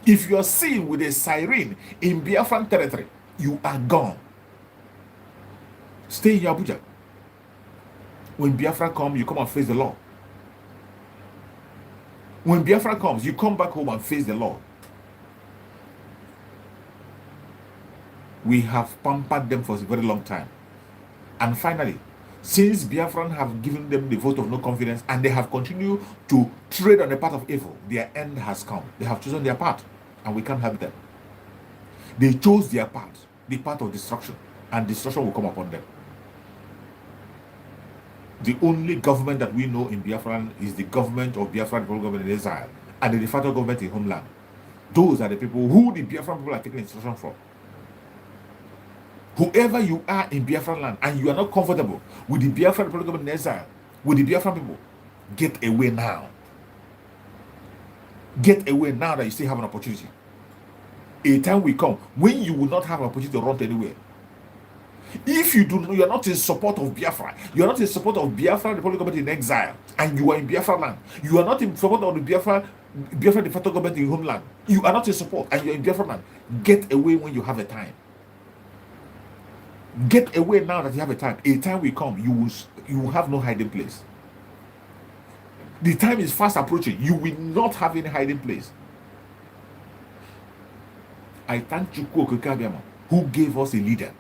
If you are seen with a siren in Biafra territory, you are gone. Stay in Abuja. When Biafra comes, you come and face the law. When Biafra comes, you come back home and face the law. We have pampered them for a very long time. And finally, since Biafran have given them the vote of no confidence and they have continued to trade on the path of evil, their end has come. They have chosen their path, and we can't help them. They chose their path, the path of destruction, and destruction will come upon them. The only government that we know in Biafran is the government of Biafran government in exile and the de facto government in homeland. Those are the people who the Biafran people are taking instruction from. Whoever you are in Biafran land and you are not comfortable with the Biafran government in exile, with the Biafran people, get away now. Get away now that you still have an opportunity. A time will come when you will not have an opportunity to run to anywhere. If you are not in support of Biafra, you are not in support of Biafra, the Republic government in exile, and you are in Biafra land, you are not in support of the Biafra de facto government in homeland, you are not in support, and you are in Biafra land, get away when you have a time. Get away now that you have a time. A time will come, you will have no hiding place. The time is fast approaching. You will not have any hiding place. I thank Chukwu Okeke who gave us a leader.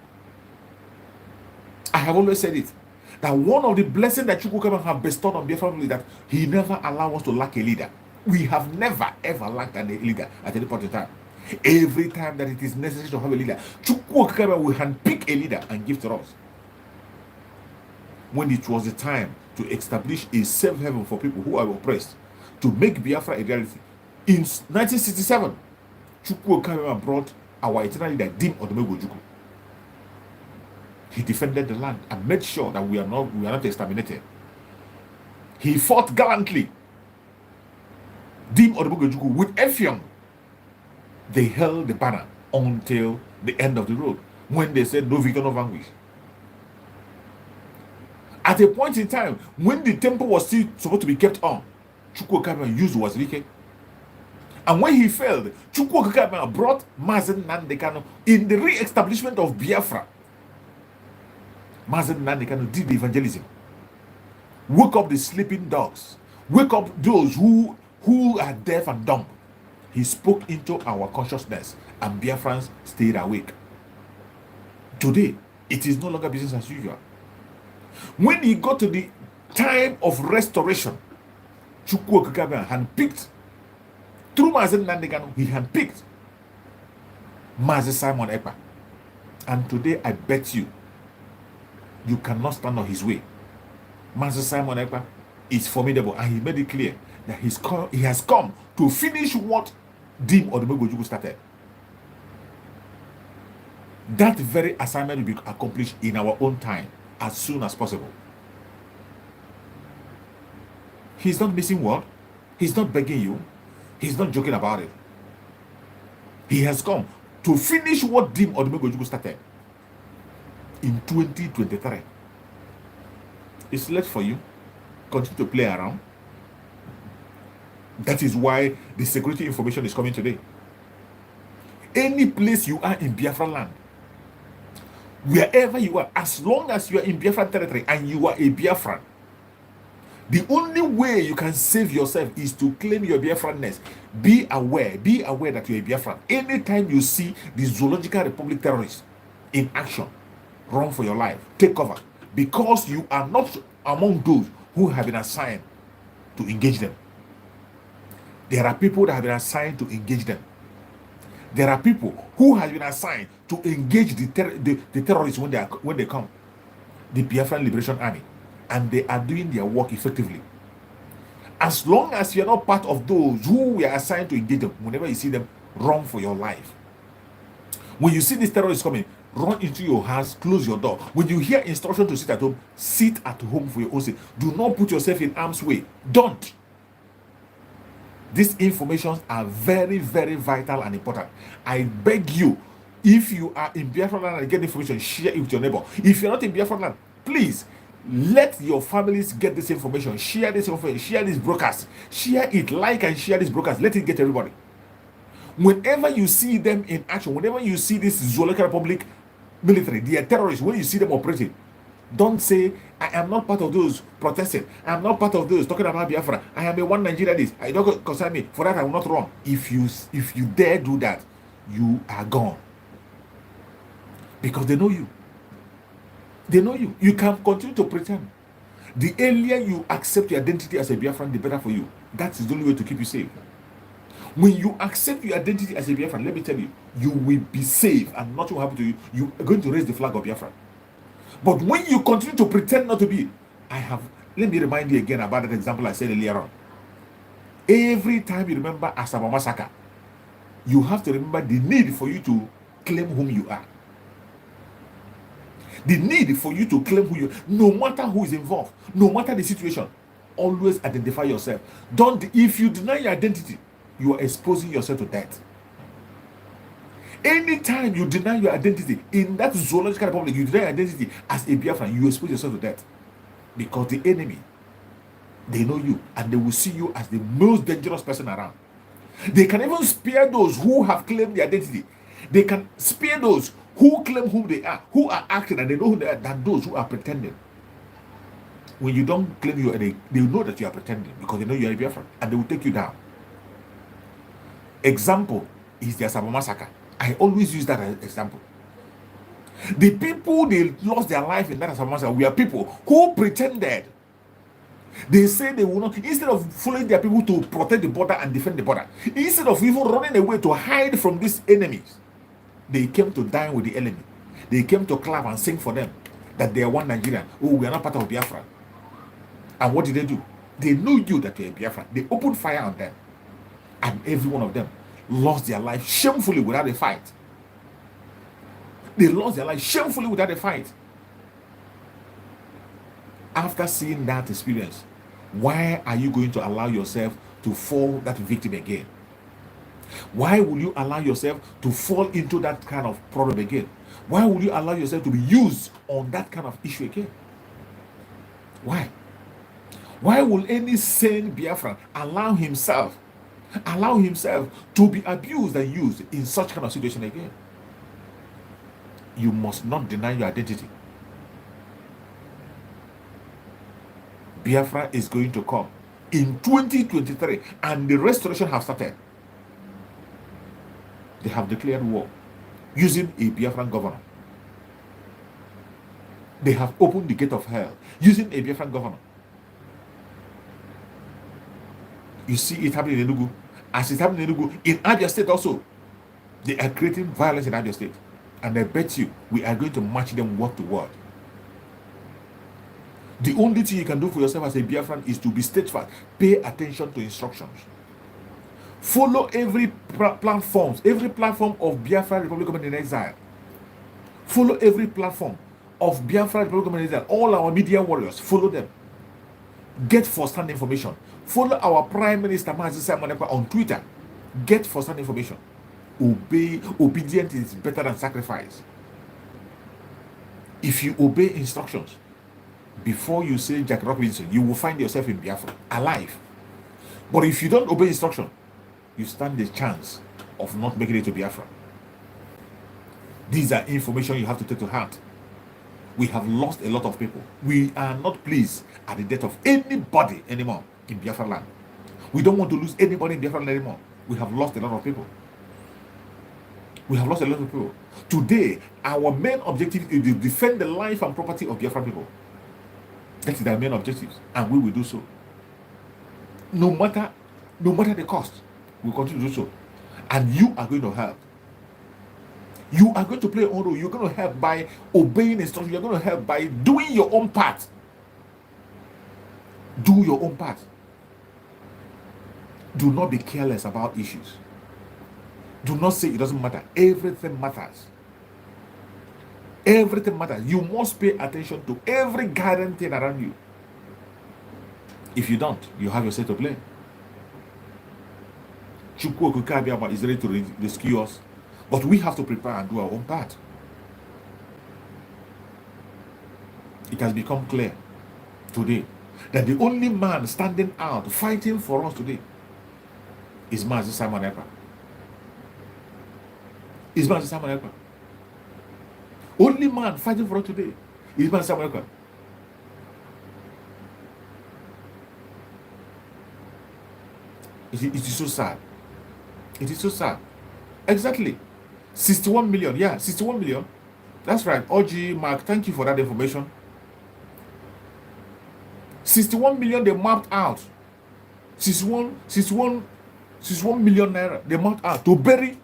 I have always said it, that one of the blessings that Chukwu have bestowed on Biafra is that he never allowed us to lack a leader. We have never ever lacked a leader at any point in time. Every time that it is necessary to have a leader, Chukwu Okeke will handpick a leader and give to us. When it was the time to establish a safe haven for people who are oppressed, to make Biafra a reality, in 1967, Chukwu Okeke brought our eternal leader, Dim Odumegwu. He defended the land and made sure that we are not exterminated. He fought gallantly, Dim Odumegwu with Effiong They held the banner until the end of the road when they said no victor, no vanquish. At a point in time when the temple was still supposed to be kept on, Chukwuokabia used Wazirike. And when he failed, Chukwuokabia brought Mazen Nandekano in the re-establishment of Biafra. Mazen Nandekano did the evangelism. Woke up the sleeping dogs. Wake up those who are deaf and dumb. He spoke into our consciousness and Biafrans stayed awake. Today, it is no longer business as usual. When he got to the time of restoration, Chukwuokabia handpicked, through Mazen Nandekano, he handpicked Mazen Simon Ekpa. And today, I bet you cannot stand on his way. Mazen Simon Ekpa is formidable, and he made it clear that he has come to finish what Dim Odumegwu started. That very assignment will be accomplished in our own time as soon as possible. He's not missing word. He's not begging you. He's not joking about it. He has come to finish what Dim Odumegwu started in 2023. It's late for you. Continue to play around. That is why the security information is coming today. Any place you are in Biafra land, wherever you are, as long as you are in Biafra territory and you are a Biafran, the only way you can save yourself is to claim your Biafranness. Be aware that you're a Biafran. Anytime you see the Zoological Republic terrorists in action, run for your life, take cover, because you are not among those who have been assigned to engage them. There are people that have been assigned to engage them. There are people who have been assigned to engage the terrorists when they come, the Biafran Liberation Army, and they are doing their work effectively. As long as you are not part of those who were assigned to engage them, whenever you see them, run for your life. When you see these terrorists coming, run into your house, close your door. When you hear instruction to sit at home for your own sake. Do not put yourself in harm's way. Don't. These informations are very, very vital and important. I beg you, if you are in Biafra land and get information, share it with your neighbor. If you're not in Biafra land, please let your families get this information. Share this information. Share this broadcast. Share it. Like and share this broadcast. Let it get everybody. Whenever you see them in action, whenever you see this Zoological Republic military, they are terrorists, when you see them operating, don't say, I am not part of those protesting. I am not part of those talking about Biafra. I am a one Nigeria this. I don't concern me. For that, I will not run. If you dare do that, you are gone. Because they know you. They know you. You can continue to pretend. The earlier you accept your identity as a Biafran, the better for you. That's the only way to keep you safe. When you accept your identity as a Biafran, let me tell you, you will be safe and nothing will happen to you. You are going to raise the flag of Biafra. But when you continue to pretend not to be, let me remind you again about that example I said earlier on. Every time you remember Asaba Massacre, you have to remember the need for you to claim whom you are. The need for you to claim who you are, no matter who is involved, no matter the situation, always identify yourself. If you deny your identity, you are exposing yourself to death. Anytime you deny your identity in that Zoological Republic, you deny your identity as a Biafran, you expose yourself to death. Because the enemy, they know you and they will see you as the most dangerous person around. They can even spare those who have claimed the identity. They can spare those who claim who they are, who are acting and they know who they are, than those who are pretending. When you don't claim you are, they know that you are pretending because they know you are a Biafran and they will take you down. Example is the Asaba Massacre. I always use that as an example. The people they lost their life in that Asaba Massacre were people who pretended. They say they will not, instead of following their people to protect the border and defend the border, instead of even running away to hide from these enemies, they came to dine with the enemy. They came to clap and sing for them that they are one Nigerian. Oh, we are not part of Biafra. And what did they do? They knew you that you are Biafra. They opened fire on them. And every one of them lost their life shamefully without a fight. They lost their life shamefully without a fight. After seeing that experience, why are you going to allow yourself to fall that victim again? Why will you allow yourself to fall into that kind of problem again? Why will you allow yourself to be used on that kind of issue again? Why? Why will any sane Biafran allow himself to be abused and used in such kind of situation again? You must not deny your identity. Biafra is going to come in 2023, and the restoration have started. They have declared war using a Biafran governor. They have opened the gate of hell using a Biafran governor. You see it happening in Enugu. As it's happening in Enugu, in Abia State also, they are creating violence in Abia State. And I bet you, we are going to match them word to word. The only thing you can do for yourself as a Biafran is to be steadfast. Pay attention to instructions. Follow every platform of Biafra Republic Government in Exile. Follow every platform of Biafra Republic Government in Exile. All our media warriors, follow them. Get first-hand information. Follow our Prime Minister Mazi Simon Ekpa on Twitter. Get first-hand information. Obedience is better than sacrifice. If you obey instructions, before you say Jack Robinson, you will find yourself in Biafra, alive. But if you don't obey instruction, you stand the chance of not making it to Biafra. These are information you have to take to heart. We have lost a lot of people. We are not pleased at the death of anybody anymore in Biafra land. We don't want to lose anybody in Biafra land anymore. We have lost a lot of people. We have lost a lot of people. Today, our main objective is to defend the life and property of Biafra people. That is our main objectives, and we will do so. No matter the cost, we will continue to do so. And you are going to help. You are going to play your own role. You're going to help by obeying instructions. You're going to help by doing your own part. Do your own part. Do not be careless about issues. Do not say it doesn't matter. Everything matters. Everything matters. You must pay attention to every guiding thing around you. If you don't, you have your set to play. Chukwu Okukabiama is ready to rescue us, but we have to prepare and do our own part. It has become clear today that the only man standing out, fighting for us today, is Mazi Simon Ekpa. Is Mazi Simon Ekpa. Only man fighting for us today is Mazi Simon Ekpa. It is so sad. It is so sad. Exactly. 61 million. Yeah, 61 million. That's right. OG, Mark, thank you for that information. 61 million they mapped out. 61 million naira they mapped out to bury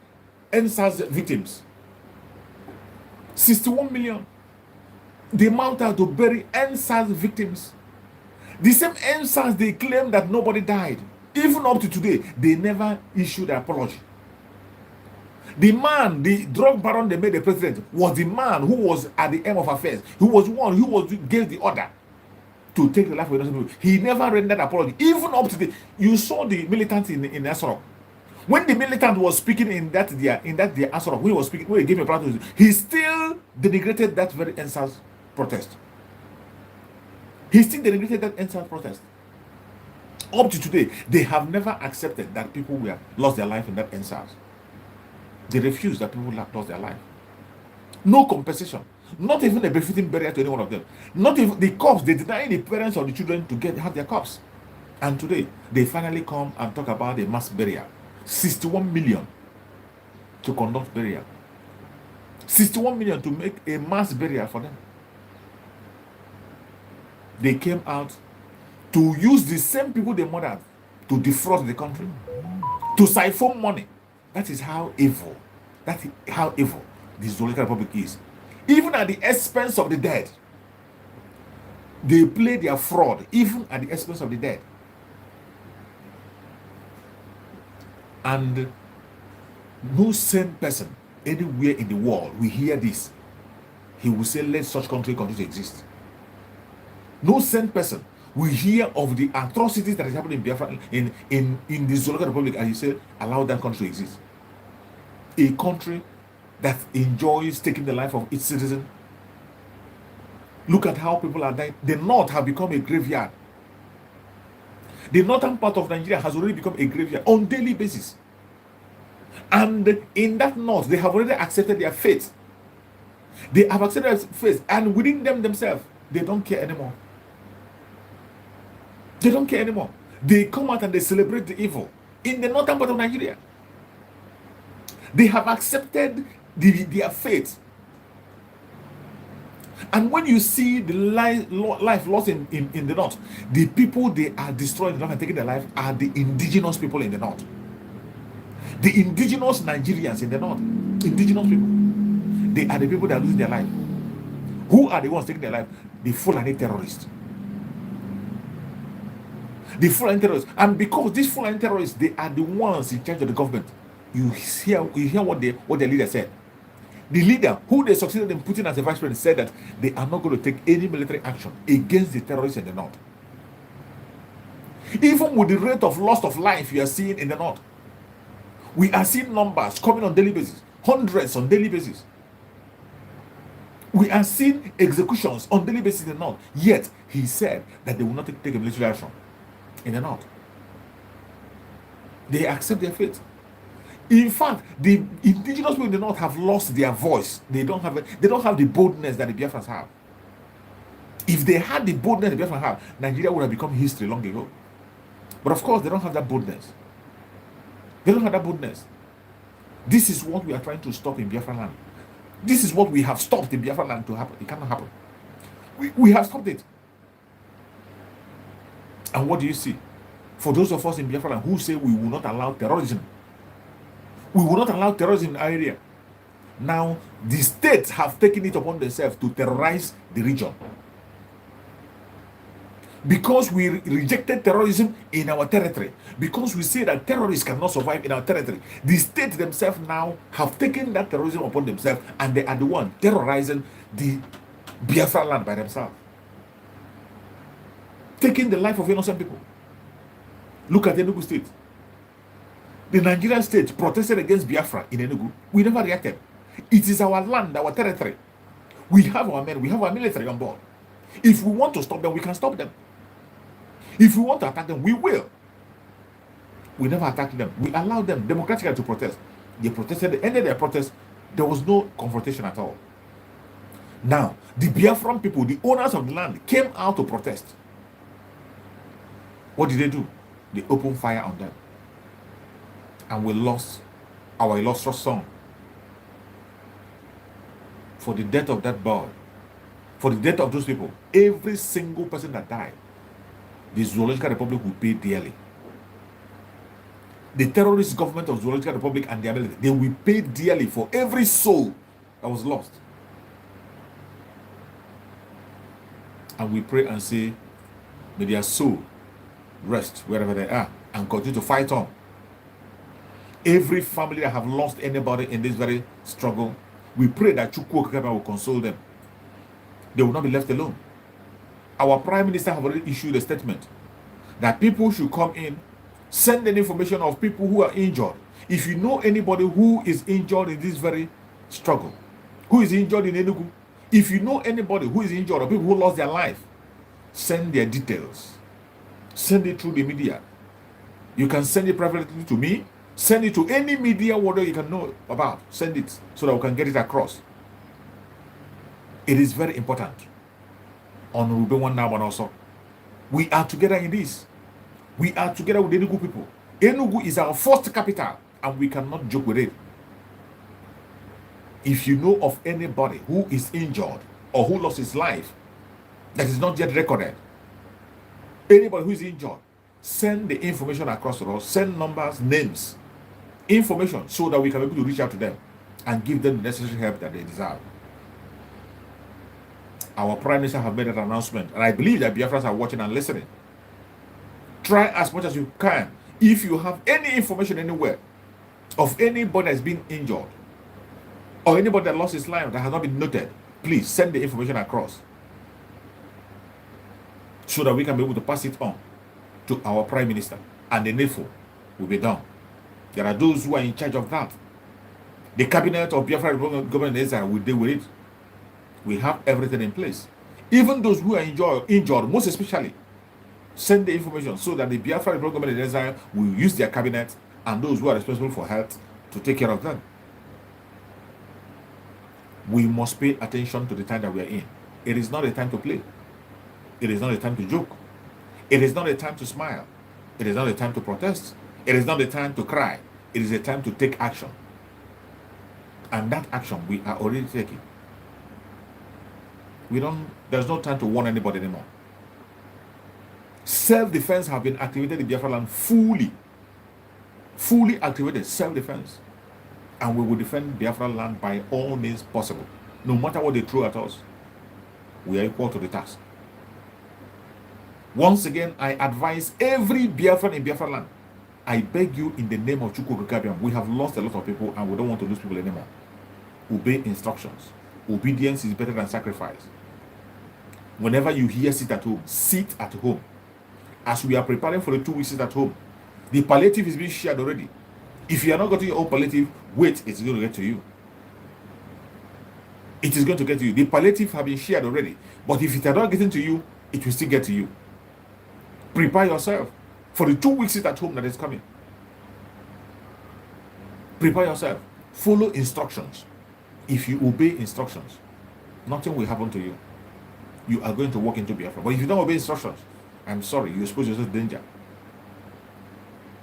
NSAS victims. 61 million they mapped out to bury NSAS victims. The same NSAS they claim that nobody died. Even up to today, they never issued an apology. The man, the drug baron they made the president, was the man who was at the end of affairs. Who was one who gave the order to take the life of innocent people. He never rendered apology. Even up to the, you saw the militants in Asoro. When the militant was speaking in that Asoro, when he was speaking, when he gave a platform, he still denigrated that very NSAS protest. He still denigrated that NSAS protest. Up to today, they have never accepted that people lost their life in that NSAS. They refuse that people lost their life. No compensation. Not even a befitting burial to any one of them. Not even the cops. They deny the parents or the children to have their cops. And today, they finally come and talk about a mass burial. 61 million to conduct burial. 61 million to make a mass burial for them. They came out to use the same people they murdered to defraud the country, to siphon money. That is how evil. That is how evil this Zolika Republic is. Even at the expense of the dead, they play their fraud. Even at the expense of the dead. And no sane person anywhere in the world will hear this. He will say, let such country continue to exist. No sane person We hear of the atrocities that is happening in Biafra, in the Zoological Republic, and you say, allow that country to exist. A country that enjoys taking the life of its citizen. Look at how people are dying. The north have become a graveyard. The northern part of Nigeria has already become a graveyard on daily basis. And in that north, they have already accepted their fate. They have accepted their fate, and within them themselves, they don't care anymore. They don't care anymore. They come out and they celebrate the evil in the northern part of Nigeria. They have accepted their fate. And when you see the life lost in the north, the people they are destroying in the north and taking their life are the indigenous people in the north. The indigenous Nigerians in the north. Indigenous people. They are the people that are losing their life. Who are the ones taking their life? The Fulani terrorists. The Fulani terrorists. And because these Fulani terrorists, they are the ones in charge of the government. You hear what their leader said. The leader, who they succeeded in putting as a vice president, said that they are not going to take any military action against the terrorists in the north. Even with the rate of loss of life you are seeing in the north, we are seeing numbers coming on daily basis, hundreds on daily basis. We are seeing executions on daily basis in the north. Yet he said that they will not take a military action in the north. They accept their fate. In fact, the indigenous people in the north have lost their voice. They don't have the boldness that the Biafrans have. If they had the boldness the Biafrans have, Nigeria would have become history long ago. But of course, they don't have that boldness. They don't have that boldness. This is what we are trying to stop in Biafra land. This is what we have stopped in Biafra land to happen. It cannot happen. We have stopped it. And what do you see? For those of us in Biafra land who say we will not allow terrorism, we will not allow terrorism in our area. Now, the states have taken it upon themselves to terrorize the region. Because we rejected terrorism in our territory, because we say that terrorists cannot survive in our territory, the states themselves now have taken that terrorism upon themselves, and they are the one terrorizing the Biafra land by themselves, taking the life of innocent people. Look at Enugu state. The Nigerian state protested against Biafra in Enugu. We never reacted. It is our land, our territory. We have our men, we have our military on board. If we want to stop them, we can stop them. If we want to attack them, we will. We never attacked them. We allowed them democratically to protest. They protested, they ended their protest. There was no confrontation at all. Now, the Biafran people, the owners of the land, came out to protest. What did they do? They opened fire on them. And we lost our illustrious son. For the death of that boy, for the death of those people, every single person that died, the Zoological Republic will pay dearly. The terrorist government of Zoological Republic and the military, they will pay dearly for every soul that was lost. And we pray and say, may their soul rest wherever they are and continue to fight on. Every family that have lost anybody in this very struggle, we pray that Chukwu Okekebe will console them. They will not be left alone. Our Prime Minister have already issued a statement that people should come in, send an information of people who are injured. If you know anybody who is injured in this very struggle, who is injured in Enugu, if you know anybody who is injured or people who lost their life, send their details. Send it through the media. You can send it privately to me. Send it to any media whatever you can know about. Send it so that we can get it across. It is very important. On Rube One now and also. We are together in this. We are together with the Enugu people. Enugu is our first capital, and we cannot joke with it. If you know of anybody who is injured or who lost his life that is not yet recorded, anybody who is injured, send the information across to us. Send numbers, names, information, so that we can be able to reach out to them and give them the necessary help that they deserve. Our Prime Minister have made that announcement, and I believe that Biafrans are watching and listening. Try as much as you can. If you have any information anywhere of anybody that's been injured or anybody that lost his life that has not been noted, please send the information across. so that we can be able to pass it on to our Prime Minister, and the needful will be done. There are those who are in charge of that. The cabinet of Biafra government in Israel will deal with it. We have everything in place. Even those who are injured, most especially, send the information so that the Biafra government in Israel will use their cabinet and those who are responsible for health to take care of them. We must pay attention to the time that we are in. It is not a time to play. It is not a time to joke. It is not a time to smile. It is not a time to protest. It is not a time to cry. It is a time to take action. And that action we are already taking. There's no time to warn anybody anymore. Self-defense have been activated in Biafra land fully activated self-defense, and we will defend Biafra land by all means possible. No matter what they throw at us, we are equal to the task. Once again, I advise every Biafran in Biafra land, I beg you in the name of Chukwu Kabiam, we have lost a lot of people and we don't want to lose people anymore. Obey instructions. Obedience is better than sacrifice. Whenever you hear sit at home, sit at home. As we are preparing for the 2 weeks sit at home, the palliative is being shared already. If you are not getting your own palliative, wait, it's going to get to you. It is going to get to you. The palliative have been shared already. But if it are not getting to you, it will still get to you. Prepare yourself for the 2 weeks sit at home that is coming. Prepare yourself. Follow instructions. If you obey instructions, nothing will happen to you. You are going to walk into Biafra. But if you don't obey instructions, I'm sorry, you expose yourself to danger.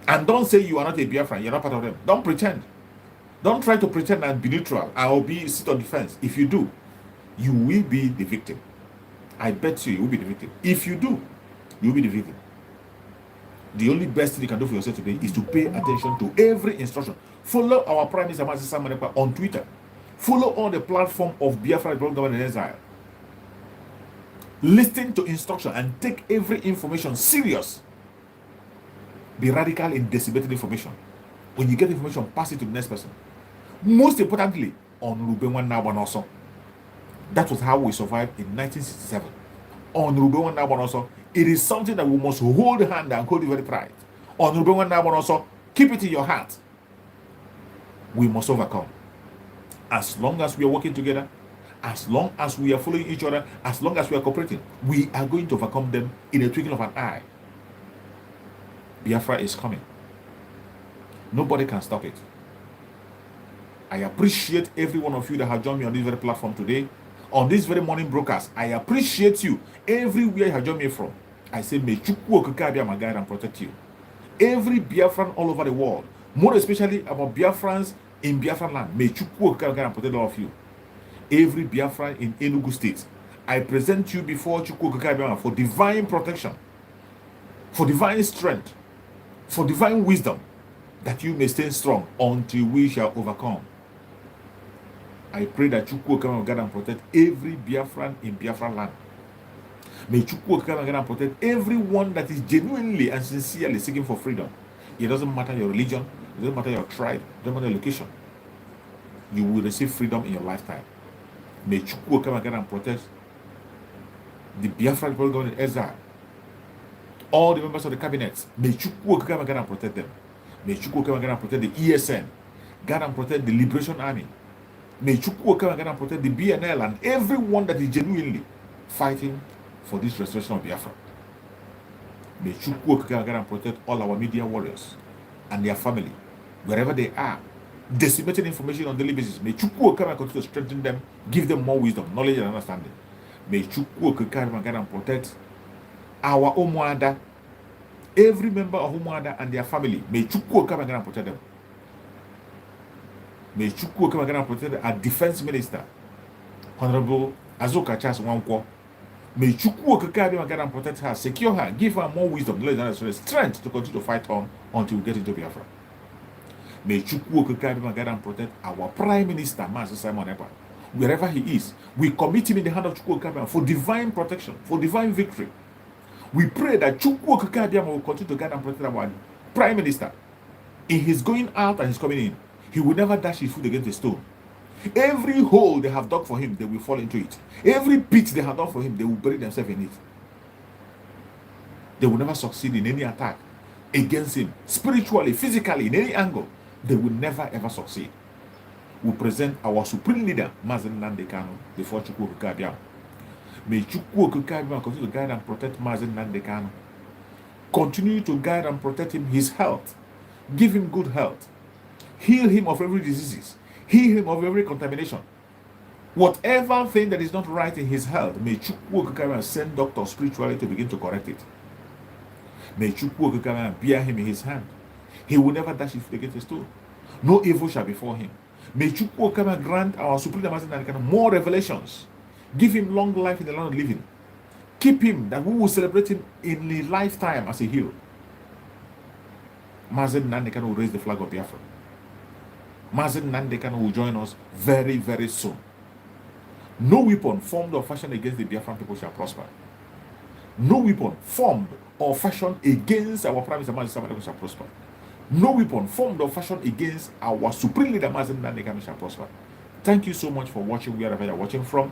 And don't say you are not a Biafran, you're not part of them. Don't pretend. Don't try to pretend and be neutral and sit on defense. If you do, you will be the victim. I bet you will be the victim. If you do, you will be the victim. The only best thing you can do for yourself today is to pay attention to every instruction. Follow our Prime Minister on Twitter. Follow all the platform of Biafra government in exile. Listen to instruction and take every information serious. Be radical in disseminating information. When you get information, pass it to the next person. Most importantly, on Rubenwan Nabanoso. That was how we survived in 1967. On Rubenwan Nabanoso, it is something that we must hold hand and hold it very tight. On Rubenwan Nabanoso, keep it in your heart. We must overcome. As long as we are working together, as long as we are following each other, as long as we are cooperating, we are going to overcome them in a twinkling of an eye. Biafra is coming. Nobody can stop it. I appreciate every one of you that have joined me on this very platform today. On this very morning broadcast, I appreciate you everywhere you have joined me from. I say, may Chukwu Okike be my guide and protect you. Every Biafran all over the world, more especially about Biafrans in Biafran land, may Chukwu Okike guide and protect all of you. Every Biafran in Enugu state, I present you before Chukwu Okike for divine protection, for divine strength, for divine wisdom, that you may stay strong until we shall overcome. I pray that Chukwu Okike will guide and protect every Biafran in Biafra land. May Chukwu Okike guide and protect everyone that is genuinely and sincerely seeking for freedom. It doesn't matter your religion, it doesn't matter your tribe, it doesn't matter your location. You will receive freedom in your lifetime. May Chukwu Okike guide and protect the Biafra government in exile. All the members of the cabinet, may Chukwu Okike guide and protect them. May Chukwu Okike guide and protect the ESN, guide and protect the Liberation Army. May Chukwu Okike guide and protect the BNL and everyone that is genuinely fighting for this restoration of Biafra. May Chukwu Okike guide and protect all our media warriors and their family, wherever they are, decimating information on daily basis. May Chukwu Okike continue to strengthen them, give them more wisdom, knowledge, and understanding. May Chukwu Okike guide and protect our Umuada, every member of Umuada and their family. May Chukwu Okike guide and protect them. May Chukwu Okike guide and protect our defense minister, Honorable Azuka Charles Nwankwo. May Chukwu Okike guide and protect her, secure her, give her more wisdom, knowledge, and strength to continue to fight on until we get into Biafra. May Chukwu Okike guide and protect our Prime Minister, Master Simon Ekpa. Wherever he is, we commit him in the hand of Chukwu Okike for divine protection, for divine victory. We pray that Chukwu Okike will continue to guide and protect our Prime Minister in his going out and his coming in. He will never dash his foot against a stone. Every hole they have dug for him, they will fall into it. Every pit they have dug for him, they will bury themselves in it. They will never succeed in any attack against him, spiritually, physically, in any angle. They will never ever succeed. We present our supreme leader, Mazen Nandekano, before Chukwu Kabiam. May Chukwu Kabiam continue to guide and protect Mazen Nandekano. Continue to guide and protect him, his health. Give him good health. Heal him of every disease. Heal him of every contamination. Whatever thing that is not right in his health, may Chukwu Kabiam send doctors spiritually to begin to correct it. May Chukwu Kabiam bear him in his hand. He will never dash his foot against a stone. No evil shall befall him. May Chukwu Kabiam grant our Supreme Master more revelations. Give him long life in the land of living. Keep him, that we will celebrate him in a lifetime as a hero. Mazen Nandekano will raise the flag of Biafra. Mazen Nandekano will join us very, very soon. No weapon formed or fashioned against the Biafran people shall prosper. No weapon formed or fashioned against our Prime Minister Mazen shall prosper. No weapon formed or fashioned against our Supreme Leader Mazen Nandekano shall prosper. Thank you so much for watching wherever you're watching from.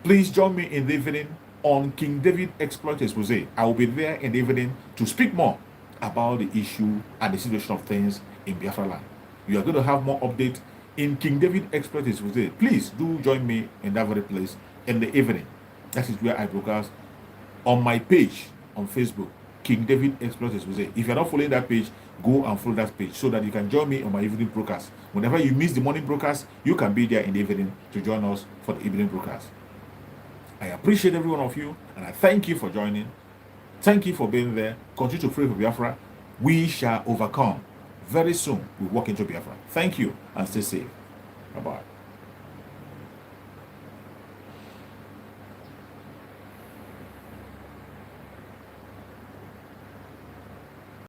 Please join me in the evening on King David Exploit Expose. I will be there in the evening to speak more about the issue and the situation of things in Biafra land. You are going to have more updates in King David Exploit Expose. Please do join me in that very place in the evening. That is where I broadcast on my page on Facebook, King David Exploit Expose. If you're not following that page, go and follow that page so that you can join me on my evening broadcast. Whenever you miss the morning broadcast, you can be there in the evening to join us for the evening broadcast. I appreciate every one of you, and I thank you for joining. Thank you for being there. Continue to pray for Biafra. We shall overcome. Very soon, we walk into Biafra. Thank you, and stay safe. Bye-bye.